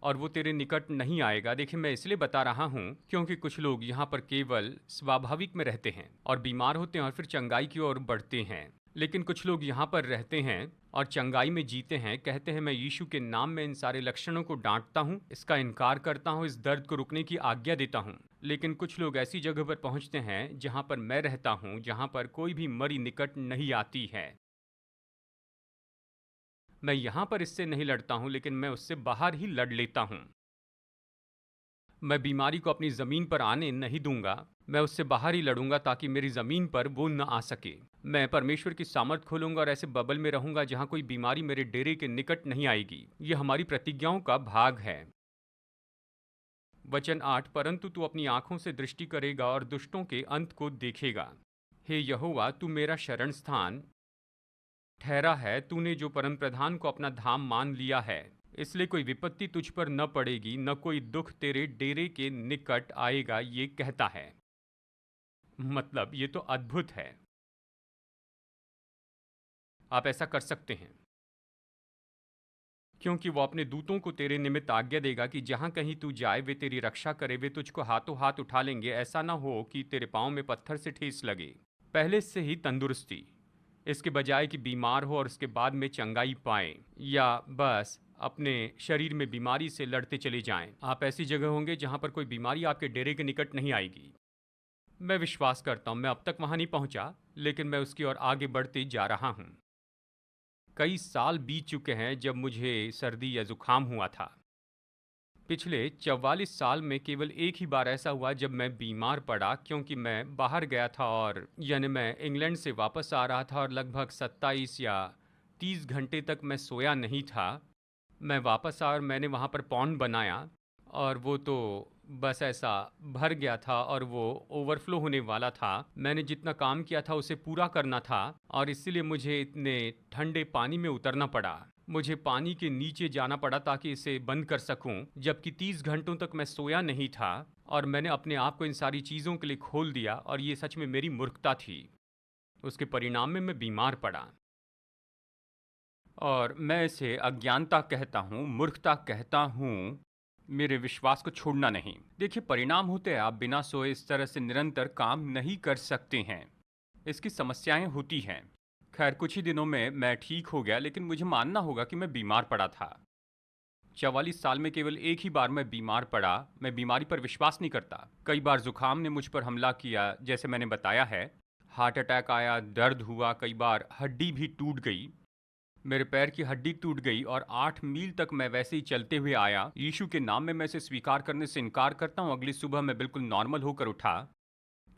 और वो तेरे निकट नहीं आएगा। देखिए, मैं इसलिए बता रहा हूँ क्योंकि कुछ लोग यहाँ पर केवल स्वाभाविक में रहते हैं और बीमार होते हैं और फिर चंगाई की ओर बढ़ते हैं। लेकिन कुछ लोग यहाँ पर रहते हैं और चंगाई में जीते हैं, कहते हैं मैं यीशु के नाम में इन सारे लक्षणों को डांटता हूँ, इसका इनकार करता हूँ, इस दर्द को रुकने की आज्ञा देता हूँ। लेकिन कुछ लोग ऐसी जगह पर पहुँचते हैं जहाँ पर मैं रहता हूँ, जहाँ पर कोई भी मरी निकट नहीं आती है। मैं यहाँ पर इससे नहीं लड़ता हूँ, लेकिन मैं उससे बाहर ही लड़ लेता हूँ। मैं बीमारी को अपनी ज़मीन पर आने नहीं दूंगा, मैं उससे बाहर ही लड़ूंगा ताकि मेरी ज़मीन पर वो न आ सके। मैं परमेश्वर की सामर्थ खोलूंगा और ऐसे बबल में रहूंगा जहाँ कोई बीमारी मेरे डेरे के निकट नहीं आएगी। ये हमारी प्रतिज्ञाओं का भाग है। वचन 8, परंतु तू अपनी आंखों से दृष्टि करेगा और दुष्टों के अंत को देखेगा। हे यहोवा, तू मेरा शरण स्थान ठहरा है, तूने जो परम प्रधान को अपना धाम मान लिया है, इसलिए कोई विपत्ति तुझ पर न पड़ेगी, न कोई दुख तेरे डेरे के निकट आएगा, ये कहता है। मतलब ये तो अद्भुत है। आप ऐसा कर सकते हैं क्योंकि वो अपने दूतों को तेरे निमित्त आज्ञा देगा कि जहां कहीं तू जाए वे तेरी रक्षा करे, वे तुझको हाथों हाथ उठा लेंगे, ऐसा ना हो कि तेरे पांव में पत्थर से ठेस लगे। पहले से ही तंदुरुस्ती, इसके बजाय कि बीमार हो और उसके बाद में चंगाई पाए, या बस अपने शरीर में बीमारी से लड़ते चले जाएं। आप ऐसी जगह होंगे जहां पर कोई बीमारी आपके डेरे के निकट नहीं आएगी। मैं विश्वास करता हूं, मैं अब तक वहां नहीं पहुंचा, लेकिन मैं उसकी ओर आगे बढ़ते जा रहा हूं। कई साल बीत चुके हैं जब मुझे सर्दी या जुकाम हुआ था। पिछले 44 साल में केवल एक ही बार ऐसा हुआ जब मैं बीमार पड़ा, क्योंकि मैं बाहर गया था और यानी मैं इंग्लैंड से वापस आ रहा था और लगभग 27 या 30 घंटे तक मैं सोया नहीं था। मैं वापस आया और मैंने वहाँ पर पॉन्ड बनाया और वो तो बस ऐसा भर गया था और वो ओवरफ्लो होने वाला था। मैंने जितना काम किया था उसे पूरा करना था और इसीलिए मुझे इतने ठंडे पानी में उतरना पड़ा। मुझे पानी के नीचे जाना पड़ा ताकि इसे बंद कर सकूं, जबकि 30 घंटों तक मैं सोया नहीं था और मैंने अपने आप को इन सारी चीज़ों के लिए खोल दिया और ये सच में मेरी मूर्खता थी। उसके परिणाम में मैं बीमार पड़ा और मैं इसे अज्ञानता कहता हूँ, मूर्खता कहता हूँ, मेरे विश्वास को छोड़ना नहीं। देखिए, परिणाम होते हैं, आप बिना सोए इस तरह से निरंतर काम नहीं कर सकते हैं, इसकी समस्याएं होती हैं। खैर, कुछ ही दिनों में मैं ठीक हो गया, लेकिन मुझे मानना होगा कि मैं बीमार पड़ा था। 44 साल में केवल एक ही बार मैं बीमार पड़ा। मैं बीमारी पर विश्वास नहीं करता। कई बार जुकाम ने मुझ पर हमला किया, जैसे मैंने बताया है। हार्ट अटैक आया, दर्द हुआ, कई बार हड्डी भी टूट गई। मेरे पैर की हड्डी टूट गई और 8 मील तक मैं वैसे ही चलते हुए आया। यीशु के नाम में मैं इसे स्वीकार करने से इनकार करता हूँ। अगली सुबह मैं बिल्कुल नॉर्मल होकर उठा।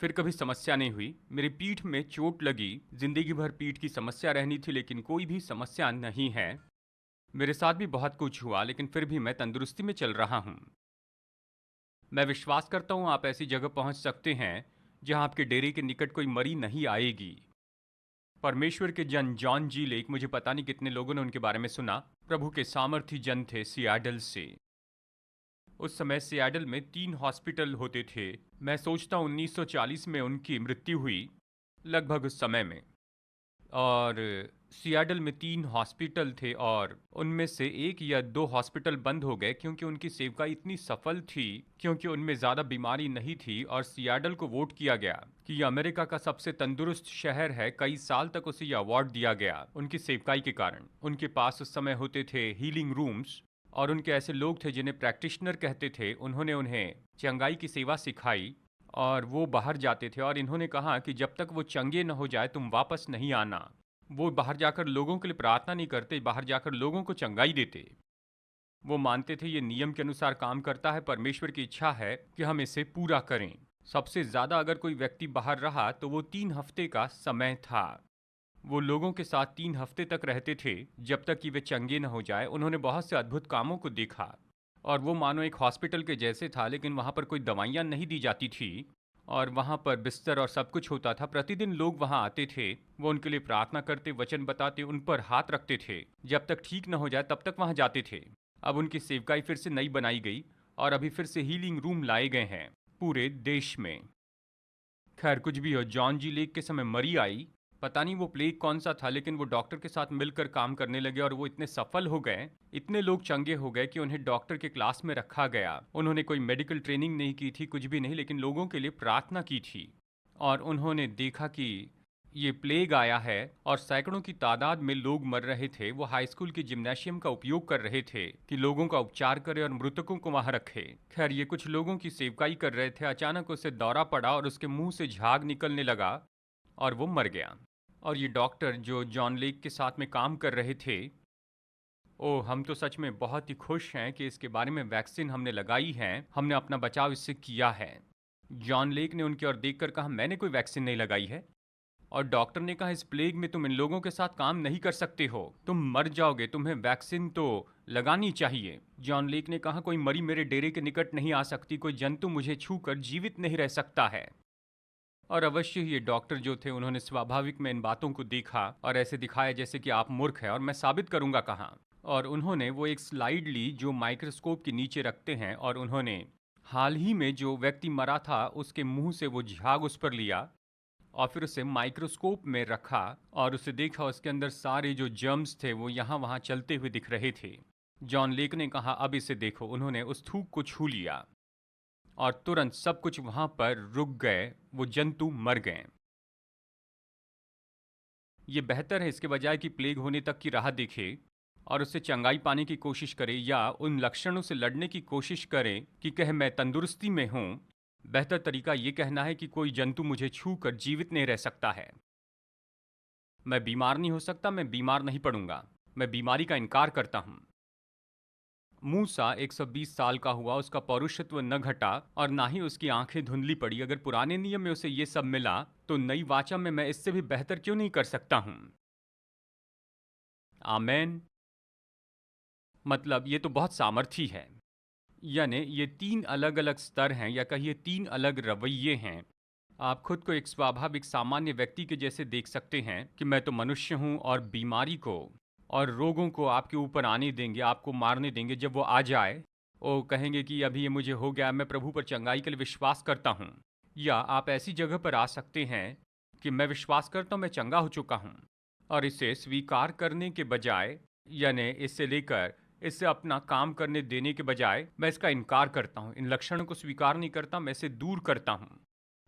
फिर कभी समस्या नहीं हुई। मेरी पीठ में चोट लगी, जिंदगी भर पीठ की समस्या रहनी थी, लेकिन कोई भी समस्या नहीं है। मेरे साथ भी बहुत कुछ हुआ, लेकिन फिर भी मैं तंदुरुस्ती में चल रहा हूँ। मैं विश्वास करता हूँ आप ऐसी जगह पहुँच सकते हैं जहाँ आपके डेरे के निकट कोई मरी नहीं आएगी। परमेश्वर के जन जॉन जी लेक, मुझे पता नहीं कितने लोगों ने उनके बारे में सुना। प्रभु के सामर्थी जन थे सियाटल से। उस समय सियाटल में 3 हॉस्पिटल होते थे। मैं सोचता हूँ 1940 में उनकी मृत्यु हुई, लगभग उस समय में। और सियाटल में 3 हॉस्पिटल थे और उनमें से 1 या 2 हॉस्पिटल बंद हो गए क्योंकि उनकी सेवकाई इतनी सफल थी, क्योंकि उनमें ज़्यादा बीमारी नहीं थी। और सियाटल को वोट किया गया कि यह अमेरिका का सबसे तंदुरुस्त शहर है। कई साल तक उसे यह अवार्ड दिया गया उनकी सेवकाई के कारण। उनके पास उस समय होते थे हीलिंग रूम्स, और उनके ऐसे लोग थे जिन्हें प्रैक्टिशनर कहते थे। उन्होंने उन्हें चंगाई की सेवा सिखाई और वो बाहर जाते थे, और इन्होंने कहा कि जब तक वो चंगे न हो जाए तुम वापस नहीं आना। वो बाहर जाकर लोगों के लिए प्रार्थना नहीं करते, बाहर जाकर लोगों को चंगाई देते। वो मानते थे ये नियम के अनुसार काम करता है, परमेश्वर की इच्छा है कि हम इसे पूरा करें। सबसे ज़्यादा अगर कोई व्यक्ति बाहर रहा तो वो 3 हफ्ते का समय था। वो लोगों के साथ 3 हफ्ते तक रहते थे जब तक कि वे चंगे न हो जाए। उन्होंने बहुत से अद्भुत कामों को देखा, और वो मानो एक हॉस्पिटल के जैसे था, लेकिन वहाँ पर कोई दवाइयाँ नहीं दी जाती थी, और वहाँ पर बिस्तर और सब कुछ होता था। प्रतिदिन लोग वहाँ आते थे, वो उनके लिए प्रार्थना करते, वचन बताते, उन पर हाथ रखते थे। जब तक ठीक न हो जाए तब तक वहाँ जाते थे। अब उनकी सेवकाई फिर से नई बनाई गई और अभी फिर से हीलिंग रूम लाए गए हैं पूरे देश में। खैर कुछ भी हो, जॉन जी लेक के समय मरी आई। पता नहीं वो प्लेग कौन सा था, लेकिन वो डॉक्टर के साथ मिलकर काम करने लगे और वो इतने सफल हो गए, इतने लोग चंगे हो गए कि उन्हें डॉक्टर के क्लास में रखा गया। उन्होंने कोई मेडिकल ट्रेनिंग नहीं की थी, कुछ भी नहीं, लेकिन लोगों के लिए प्रार्थना की थी। और उन्होंने देखा कि ये प्लेग आया है और सैकड़ों की तादाद में लोग मर रहे थे। वो हाई स्कूल के जिम्नेशियम का उपयोग कर रहे थे कि लोगों का उपचार करे और मृतकों को वहां रखे। खैर ये कुछ लोगों की सेवकाई कर रहे थे, अचानक उसे दौरा पड़ा और उसके मुंह से झाग निकलने लगा और वो मर गया। और ये डॉक्टर जो जॉन लेक के साथ में काम कर रहे थे, ओह हम तो सच में बहुत ही खुश हैं कि इसके बारे में वैक्सीन हमने लगाई है, हमने अपना बचाव इससे किया है। जॉन लेक ने उनकी ओर देखकर कहा, मैंने कोई वैक्सीन नहीं लगाई है। और डॉक्टर ने कहा, इस प्लेग में तुम इन लोगों के साथ काम नहीं कर सकते हो, तुम मर जाओगे, तुम्हें वैक्सीन तो लगानी चाहिए। जॉन लेक ने कहा, कोई मरी मेरे डेरे के निकट नहीं आ सकती, कोई जंतु मुझे छूकर जीवित नहीं रह सकता है। और अवश्य ही ये डॉक्टर जो थे, उन्होंने स्वाभाविक में इन बातों को देखा और ऐसे दिखाया जैसे कि आप मूर्ख हैं और मैं साबित करूंगा कहाँ। और उन्होंने वो एक स्लाइड ली जो माइक्रोस्कोप के नीचे रखते हैं, और उन्होंने हाल ही में जो व्यक्ति मरा था उसके मुंह से वो झाग उस पर लिया और फिर उसे माइक्रोस्कोप में रखा और उसे देखा, उसके अंदर सारे जो जर्म्स थे वो यहाँ वहाँ चलते हुए दिख रहे थे। जॉन लेक ने कहा, अब इसे देखो। उन्होंने उस थूक को छू लिया और तुरंत सब कुछ वहां पर रुक गए, वो जंतु मर गए। ये बेहतर है इसके बजाय कि प्लेग होने तक की राह देखे और उससे चंगाई पाने की कोशिश करे, या उन लक्षणों से लड़ने की कोशिश करे कि कहे मैं तंदुरुस्ती में हूं। बेहतर तरीका ये कहना है कि कोई जंतु मुझे छू कर जीवित नहीं रह सकता है। मैं बीमार नहीं हो सकता, मैं बीमार नहीं पड़ूंगा, मैं बीमारी का इनकार करता हूं। मूसा 120 साल का हुआ, उसका पौरुषत्व न घटा और ना ही उसकी आंखें धुंधली पड़ी। अगर पुराने नियम में उसे ये सब मिला तो नई वाचा में मैं इससे भी बेहतर क्यों नहीं कर सकता हूं? आमेन। मतलब ये तो बहुत सामर्थी है। यानी ये 3 अलग अलग स्तर हैं, या कहिए 3 अलग रवैये हैं। आप खुद को एक स्वाभाविक सामान्य व्यक्ति के जैसे देख सकते हैं कि मैं तो मनुष्य हूं, और बीमारी को और रोगों को आपके ऊपर आने देंगे, आपको मारने देंगे। जब वो आ जाए, वो कहेंगे कि अभी ये मुझे हो गया, मैं प्रभु पर चंगाई के लिए विश्वास करता हूं। या आप ऐसी जगह पर आ सकते हैं कि मैं विश्वास करता हूं, मैं चंगा हो चुका हूं, और इसे स्वीकार करने के बजाय, यानी इससे लेकर इससे अपना काम करने देने के बजाय मैं इसका इनकार करता हूं, इन लक्षणों को स्वीकार नहीं करता, मैं इसे दूर करता हूं।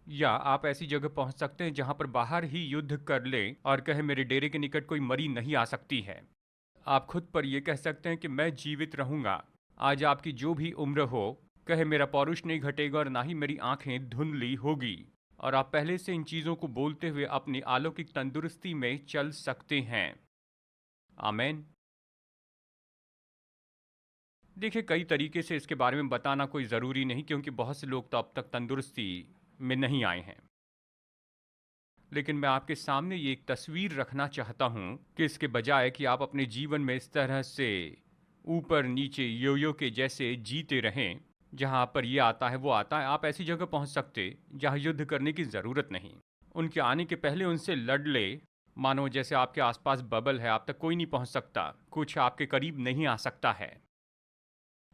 या आप ऐसी जगह पहुंच सकते हैं जहां पर बाहर ही युद्ध कर ले और कहे मेरे डेरे के निकट कोई मरी नहीं आ सकती है। आप खुद पर यह कह सकते हैं कि मैं जीवित रहूंगा, आज आपकी जो भी उम्र हो, कहे मेरा पौरुष नहीं घटेगा और ना ही मेरी आंखें धुंधली होगी। और आप पहले से इन चीजों को बोलते हुए अपनी अलौकिक तंदुरुस्ती में चल सकते हैं। आमेन। देखिए, कई तरीके से इसके बारे में बताना कोई ज़रूरी नहीं, क्योंकि बहुत से लोग तो अब तक तंदुरुस्ती में नहीं आए हैं। लेकिन मैं आपके सामने ये एक तस्वीर रखना चाहता हूँ कि इसके बजाय कि आप अपने जीवन में इस तरह से ऊपर नीचे यो के जैसे जीते रहें, जहाँ पर ये आता है वो आता है, आप ऐसी जगह पहुँच सकते जहाँ युद्ध करने की ज़रूरत नहीं। उनके आने के पहले उनसे लड़ ले, मानो जैसे आपके आसपास बबल है, आप तक कोई नहीं पहुंच सकता, कुछ आपके करीब नहीं आ सकता है।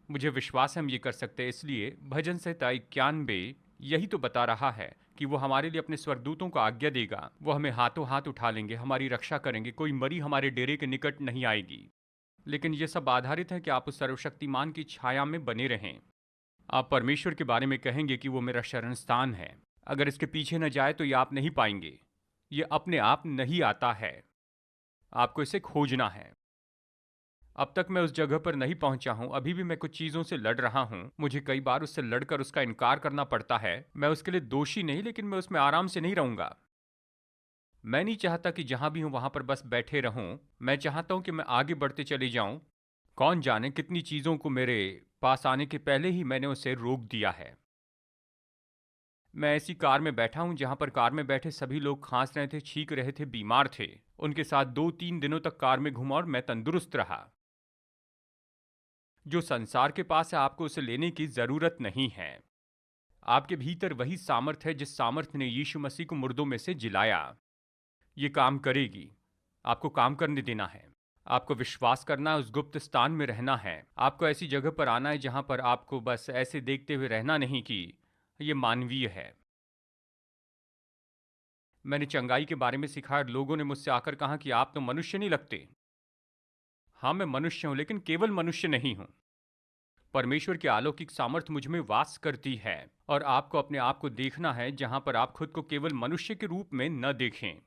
मुझे विश्वास है हम ये कर सकते हैं, इसलिए भजन संहिता 91 यही तो बता रहा है कि वो हमारे लिए अपने स्वर्गदूतों को आज्ञा देगा, वो हमें हाथों हाथ उठा लेंगे, हमारी रक्षा करेंगे, कोई मरी हमारे डेरे के निकट नहीं आएगी। लेकिन ये सब आधारित है कि आप उस सर्वशक्तिमान की छाया में बने रहें। आप परमेश्वर के बारे में कहेंगे कि वो मेरा शरण स्थान है। अगर इसके पीछे न जाए तो ये आप नहीं पाएंगे। ये अपने आप नहीं आता है, आपको इसे खोजना है। अब तक मैं उस जगह पर नहीं पहुंचा हूं, अभी भी मैं कुछ चीजों से लड़ रहा हूं, मुझे कई बार उससे लड़कर उसका इनकार करना पड़ता है। मैं उसके लिए दोषी नहीं, लेकिन मैं उसमें आराम से नहीं रहूंगा। मैं नहीं चाहता कि जहां भी हूं वहां पर बस बैठे रहूं। मैं चाहता हूं कि मैं आगे बढ़ते चले जाऊं। कौन जाने कितनी चीजों को मेरे पास आने के पहले ही मैंने उसे रोक दिया है। मैं ऐसी कार में बैठा हूं जहां पर कार में बैठे सभी लोग खांस रहे थे, छींक रहे थे, बीमार थे। उनके साथ 2-3 दिनों तक कार में घूमा और मैं तंदुरुस्त रहा। जो संसार के पास है आपको उसे लेने की जरूरत नहीं है। आपके भीतर वही सामर्थ है जिस सामर्थ ने यीशु मसीह को मुर्दों में से जिलाया। ये काम करेगी। आपको काम करने देना है। आपको विश्वास करना है, उस गुप्त स्थान में रहना है। आपको ऐसी जगह पर आना है जहां पर आपको बस ऐसे देखते हुए रहना नहीं कि ये मानवीय है। मैंने चंगाई के बारे में सिखाया और लोगों ने मुझसे आकर कहा कि आप तो मनुष्य नहीं लगते। हाँ, मैं मनुष्य हूं, लेकिन केवल मनुष्य नहीं हूं। परमेश्वर की अलौकिक सामर्थ मुझ में वास करती है और आपको अपने आप को देखना है जहां पर आप खुद को केवल मनुष्य के रूप में न देखें।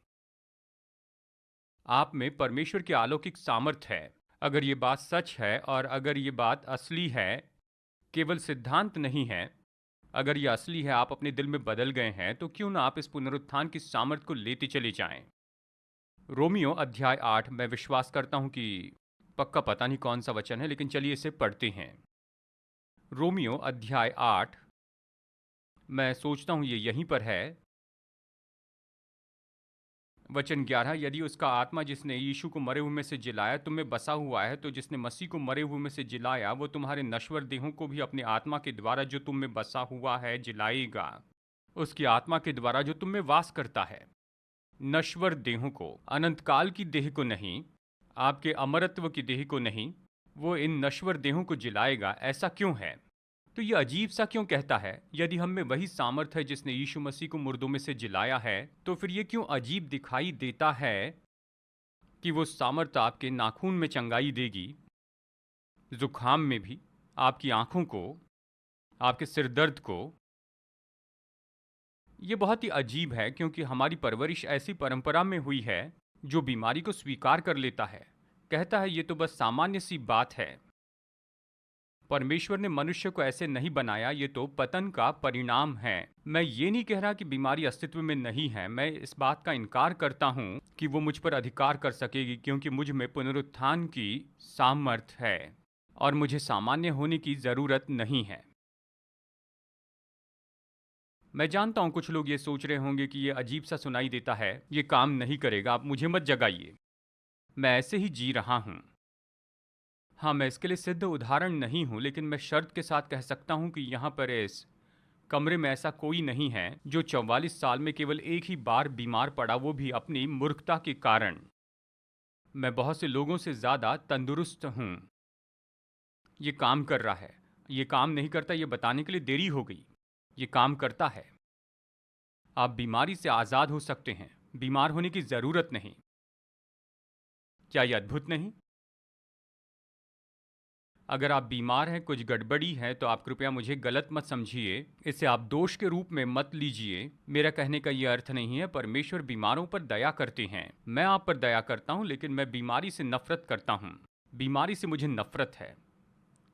आप में परमेश्वर की अलौकिक सामर्थ है। अगर ये बात सच है और अगर ये बात असली है, केवल सिद्धांत नहीं है, अगर ये असली है, आप अपने दिल में बदल गए हैं, तो क्यों ना आप इस पुनरुत्थान की सामर्थ को लेते चले जाएं। रोमियो अध्याय 8, मैं विश्वास करता हूं कि पक्का पता नहीं कौन सा वचन है, लेकिन चलिए इसे पढ़ते हैं। रोमियो अध्याय 8, मैं सोचता हूं ये यहीं पर है। वचन 11, यदि उसका आत्मा जिसने यीशु को मरे हुए में से जिलाया तुम में बसा हुआ है, तो जिसने मसीह को मरे हुए में से जिलाया वो तुम्हारे नश्वर देहों को भी अपने आत्मा के द्वारा जो तुम में बसा हुआ है जिलाएगा। उसकी आत्मा के द्वारा जो तुम में वास करता है। नश्वर देहों को, अनंतकाल की देह को नहीं, आपके अमरत्व की देह को नहीं, वो इन नश्वर देहों को जिलाएगा। ऐसा क्यों है? तो ये अजीब सा क्यों कहता है? यदि हम में वही सामर्थ है जिसने यीशु मसीह को मुर्दों में से जिलाया है, तो फिर ये क्यों अजीब दिखाई देता है कि वो सामर्थ आपके नाखून में चंगाई देगी, जुखाम में भी, आपकी आंखों को, आपके सिर दर्द को। ये बहुत ही अजीब है क्योंकि हमारी परवरिश ऐसी परंपरा में हुई है जो बीमारी को स्वीकार कर लेता है, कहता है ये तो बस सामान्य सी बात है। परमेश्वर ने मनुष्य को ऐसे नहीं बनाया, ये तो पतन का परिणाम है। मैं ये नहीं कह रहा कि बीमारी अस्तित्व में नहीं है, मैं इस बात का इनकार करता हूँ कि वो मुझ पर अधिकार कर सकेगी, क्योंकि मुझ में पुनरुत्थान की सामर्थ है और मुझे सामान्य होने की जरूरत नहीं है। मैं जानता हूं कुछ लोग ये सोच रहे होंगे कि ये अजीब सा सुनाई देता है, ये काम नहीं करेगा, आप मुझे मत जगाइए, मैं ऐसे ही जी रहा हूं। हाँ, मैं इसके लिए सिद्ध उदाहरण नहीं हूं, लेकिन मैं शर्त के साथ कह सकता हूं कि यहाँ पर इस कमरे में ऐसा कोई नहीं है जो 44 साल में केवल एक ही बार बीमार पड़ा, वो भी अपनी मूर्खता के कारण। मैं बहुत से लोगों से ज़्यादा तंदुरुस्त हूं। ये काम कर रहा है, ये काम नहीं करता, ये बताने के लिए देरी हो गई। ये काम करता है। आप बीमारी से आज़ाद हो सकते हैं, बीमार होने की ज़रूरत नहीं। क्या ये अद्भुत नहीं? अगर आप बीमार हैं, कुछ गड़बड़ी है, तो आप कृपया मुझे गलत मत समझिए, इसे आप दोष के रूप में मत लीजिए। मेरा कहने का यह अर्थ नहीं है, परमेश्वर बीमारों पर दया करते हैं। मैं आप पर दया करता हूं, लेकिन मैं बीमारी से नफरत करता हूं। बीमारी से मुझे नफरत है।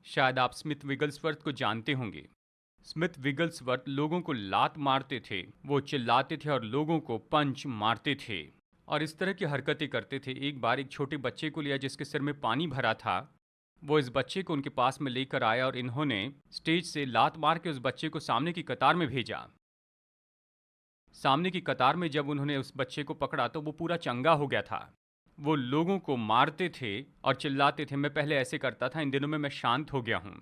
शायद आप स्मिथ विगल्सवर्थ को जानते होंगे। स्मिथ विगल्सवर्थ लोगों को लात मारते थे, वो चिल्लाते थे और लोगों को पंच मारते थे और इस तरह की हरकतें करते थे। एक बार एक छोटे बच्चे को लिया जिसके सिर में पानी भरा था। वो इस बच्चे को उनके पास में लेकर आया और इन्होंने स्टेज से लात मार के उस बच्चे को सामने की कतार में भेजा। सामने की कतार में जब उन्होंने उस बच्चे को पकड़ा तो वो पूरा चंगा हो गया था। वो लोगों को मारते थे और चिल्लाते थे। मैं पहले ऐसे करता था, इन दिनों में मैं शांत हो गया हूँ।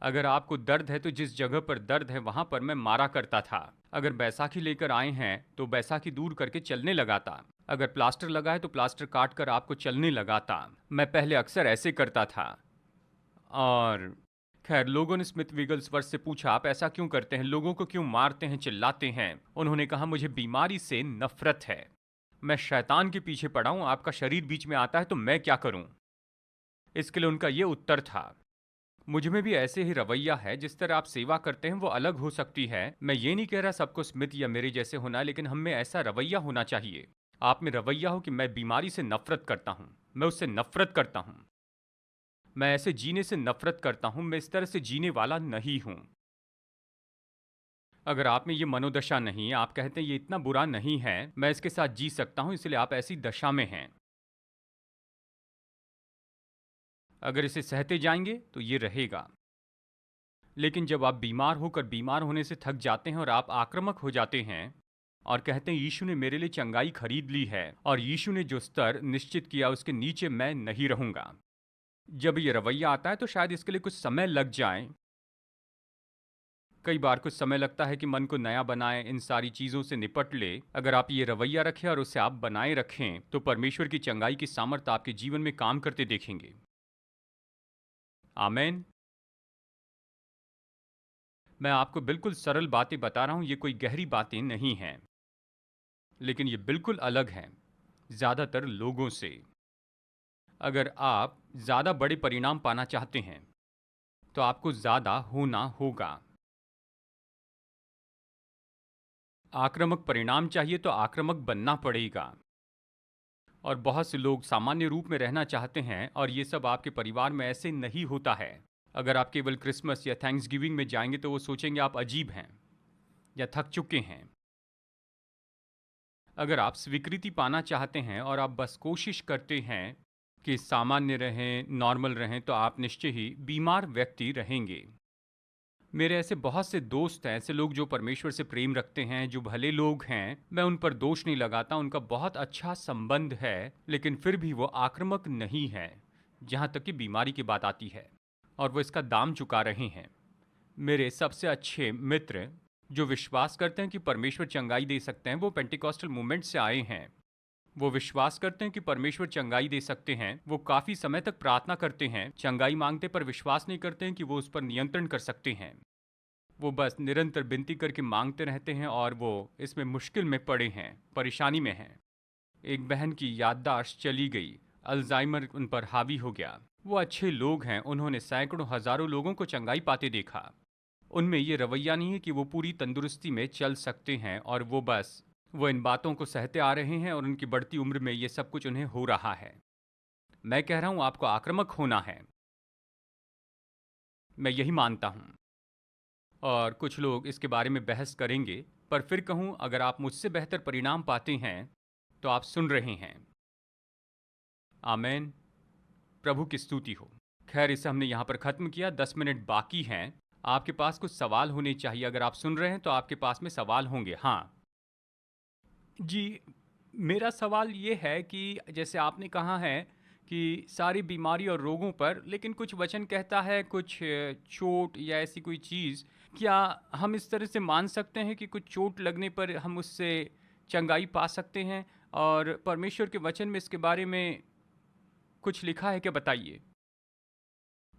अगर आपको दर्द है तो जिस जगह पर दर्द है वहां पर मैं मारा करता था। अगर बैसाखी लेकर आए हैं तो बैसाखी दूर करके चलने लगाता। अगर प्लास्टर लगा है तो प्लास्टर काट कर आपको चलने लगाता। मैं पहले अक्सर ऐसे करता था। और खैर, लोगों ने स्मिथ विगल्सवर्थ से पूछा, आप ऐसा क्यों करते हैं, लोगों को क्यों मारते हैं, चिल्लाते हैं? उन्होंने कहा, मुझे बीमारी से नफरत है। मैं शैतान के पीछे पड़ा हूं, आपका शरीर बीच में आता है तो मैं क्या करूं? इसके लिए उनका यह उत्तर था। मुझ में भी ऐसे ही रवैया है। जिस तरह आप सेवा करते हैं वो अलग हो सकती है। मैं ये नहीं कह रहा सबको स्मिथ या मेरे जैसे होना है, लेकिन हम में ऐसा रवैया होना चाहिए। आप में रवैया हो कि मैं बीमारी से नफरत करता हूं, मैं उससे नफरत करता हूं, मैं ऐसे जीने से नफरत करता हूं, मैं इस तरह से जीने वाला नहीं हूं। अगर आप में ये मनोदशा नहीं, आप कहते हैं ये इतना बुरा नहीं है, मैं इसके साथ जी सकता हूं, इसलिए आप ऐसी दशा में हैं। अगर इसे सहते जाएंगे तो ये रहेगा। लेकिन जब आप बीमार होकर बीमार होने से थक जाते हैं और आप आक्रामक हो जाते हैं और कहते हैं यीशु ने मेरे लिए चंगाई खरीद ली है और यीशु ने जो स्तर निश्चित किया उसके नीचे मैं नहीं रहूंगा। जब ये रवैया आता है तो शायद इसके लिए कुछ समय लग जाए। कई बार कुछ समय लगता है कि मन को नया बनाए, इन सारी चीज़ों से निपट ले। अगर आप ये रवैया रखें और उसे आप बनाए रखें तो परमेश्वर की चंगाई की सामर्थ आपके जीवन में काम करते देखेंगे। आमेन। मैं आपको बिल्कुल सरल बातें बता रहा हूं, ये कोई गहरी बातें नहीं हैं, लेकिन ये बिल्कुल अलग हैं ज़्यादातर लोगों से। अगर आप ज़्यादा बड़े परिणाम पाना चाहते हैं तो आपको ज़्यादा होना होगा। आक्रामक परिणाम चाहिए तो आक्रामक बनना पड़ेगा। और बहुत से लोग सामान्य रूप में रहना चाहते हैं और ये सब आपके परिवार में ऐसे नहीं होता है। अगर आप केवल क्रिसमस या थैंक्स गिविंग में जाएंगे तो वो सोचेंगे आप अजीब हैं या थक चुके हैं। अगर आप स्वीकृति पाना चाहते हैं और आप बस कोशिश करते हैं कि सामान्य रहें, नॉर्मल रहें, तो आप निश्चय ही बीमार व्यक्ति रहेंगे। मेरे ऐसे बहुत से दोस्त हैं, ऐसे लोग जो परमेश्वर से प्रेम रखते हैं, जो भले लोग हैं, मैं उन पर दोष नहीं लगाता, उनका बहुत अच्छा संबंध है, लेकिन फिर भी वो आक्रामक नहीं है जहाँ तक कि बीमारी की बात आती है, और वो इसका दाम चुका रहे हैं। मेरे सबसे अच्छे मित्र जो विश्वास करते हैं कि परमेश्वर चंगाई दे सकते हैं, वो पेंटिकॉस्टल मूवमेंट से आए हैं। वो विश्वास करते हैं कि परमेश्वर चंगाई दे सकते हैं। वो काफ़ी समय तक प्रार्थना करते हैं, चंगाई मांगते, पर विश्वास नहीं करते हैं कि वो उस पर नियंत्रण कर सकते हैं। वो बस निरंतर विनती करके मांगते रहते हैं और वो इसमें मुश्किल में पड़े हैं, परेशानी में हैं। एक बहन की याददाश्त चली गई, अल्जाइमर उन पर हावी हो गया। वो अच्छे लोग हैं, उन्होंने सैकड़ों हजारों लोगों को चंगाई पाते देखा। उनमें ये रवैया नहीं है कि वो पूरी तंदुरुस्ती में चल सकते हैं और वो इन बातों को सहते आ रहे हैं और उनकी बढ़ती उम्र में ये सब कुछ उन्हें हो रहा है। मैं कह रहा हूं आपको आक्रामक होना है, मैं यही मानता हूं। और कुछ लोग इसके बारे में बहस करेंगे, पर फिर कहूं, अगर आप मुझसे बेहतर परिणाम पाते हैं तो आप सुन रहे हैं। आमेन। प्रभु की स्तुति हो। खैर, इसे हमने यहाँ पर ख़त्म किया, 10 मिनट बाकी हैं। आपके पास कुछ सवाल होने चाहिए। अगर आप सुन रहे हैं तो आपके पास में सवाल होंगे। हाँ जी, मेरा सवाल ये है कि जैसे आपने कहा है कि सारी बीमारी और रोगों पर, लेकिन कुछ वचन कहता है कुछ चोट या ऐसी कोई चीज़, क्या हम इस तरह से मान सकते हैं कि कुछ चोट लगने पर हम उससे चंगाई पा सकते हैं? और परमेश्वर के वचन में इसके बारे में कुछ लिखा है क्या, बताइए?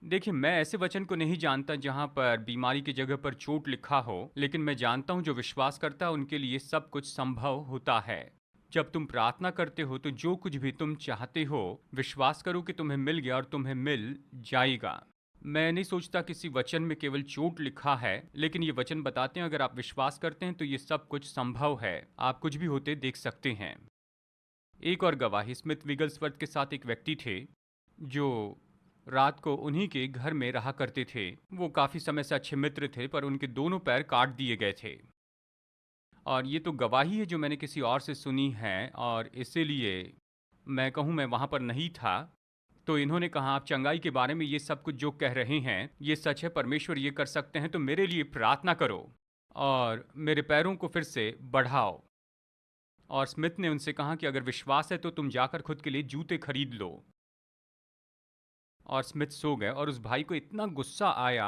देखिए, मैं ऐसे वचन को नहीं जानता जहाँ पर बीमारी की जगह पर चोट लिखा हो, लेकिन मैं जानता हूँ जो विश्वास करता है उनके लिए सब कुछ संभव होता है। जब तुम प्रार्थना करते हो तो जो कुछ भी तुम चाहते हो, विश्वास करो कि तुम्हें मिल गया और तुम्हें मिल जाएगा। मैं नहीं सोचता किसी वचन में केवल चोट लिखा है, लेकिन ये वचन बताते हैं अगर आप विश्वास करते हैं तो ये सब कुछ संभव है, आप कुछ भी होते देख सकते हैं। एक और गवाही, स्मिथ विगल्सवर्थ के साथ एक व्यक्ति थे जो रात को उन्हीं के घर में रहा करते थे। वो काफ़ी समय से अच्छे मित्र थे, पर उनके दोनों पैर काट दिए गए थे। और ये तो गवाही है जो मैंने किसी और से सुनी है, और इसीलिए मैं कहूँ मैं वहाँ पर नहीं था। तो इन्होंने कहा, आप चंगाई के बारे में ये सब कुछ जो कह रहे हैं ये सच है, परमेश्वर ये कर सकते हैं, तो मेरे लिए प्रार्थना करो और मेरे पैरों को फिर से बढ़ाओ। और स्मिथ ने उनसे कहा कि अगर विश्वास है तो तुम जाकर खुद के लिए जूते खरीद लो। और स्मिथ सो गए और उस भाई को इतना गुस्सा आया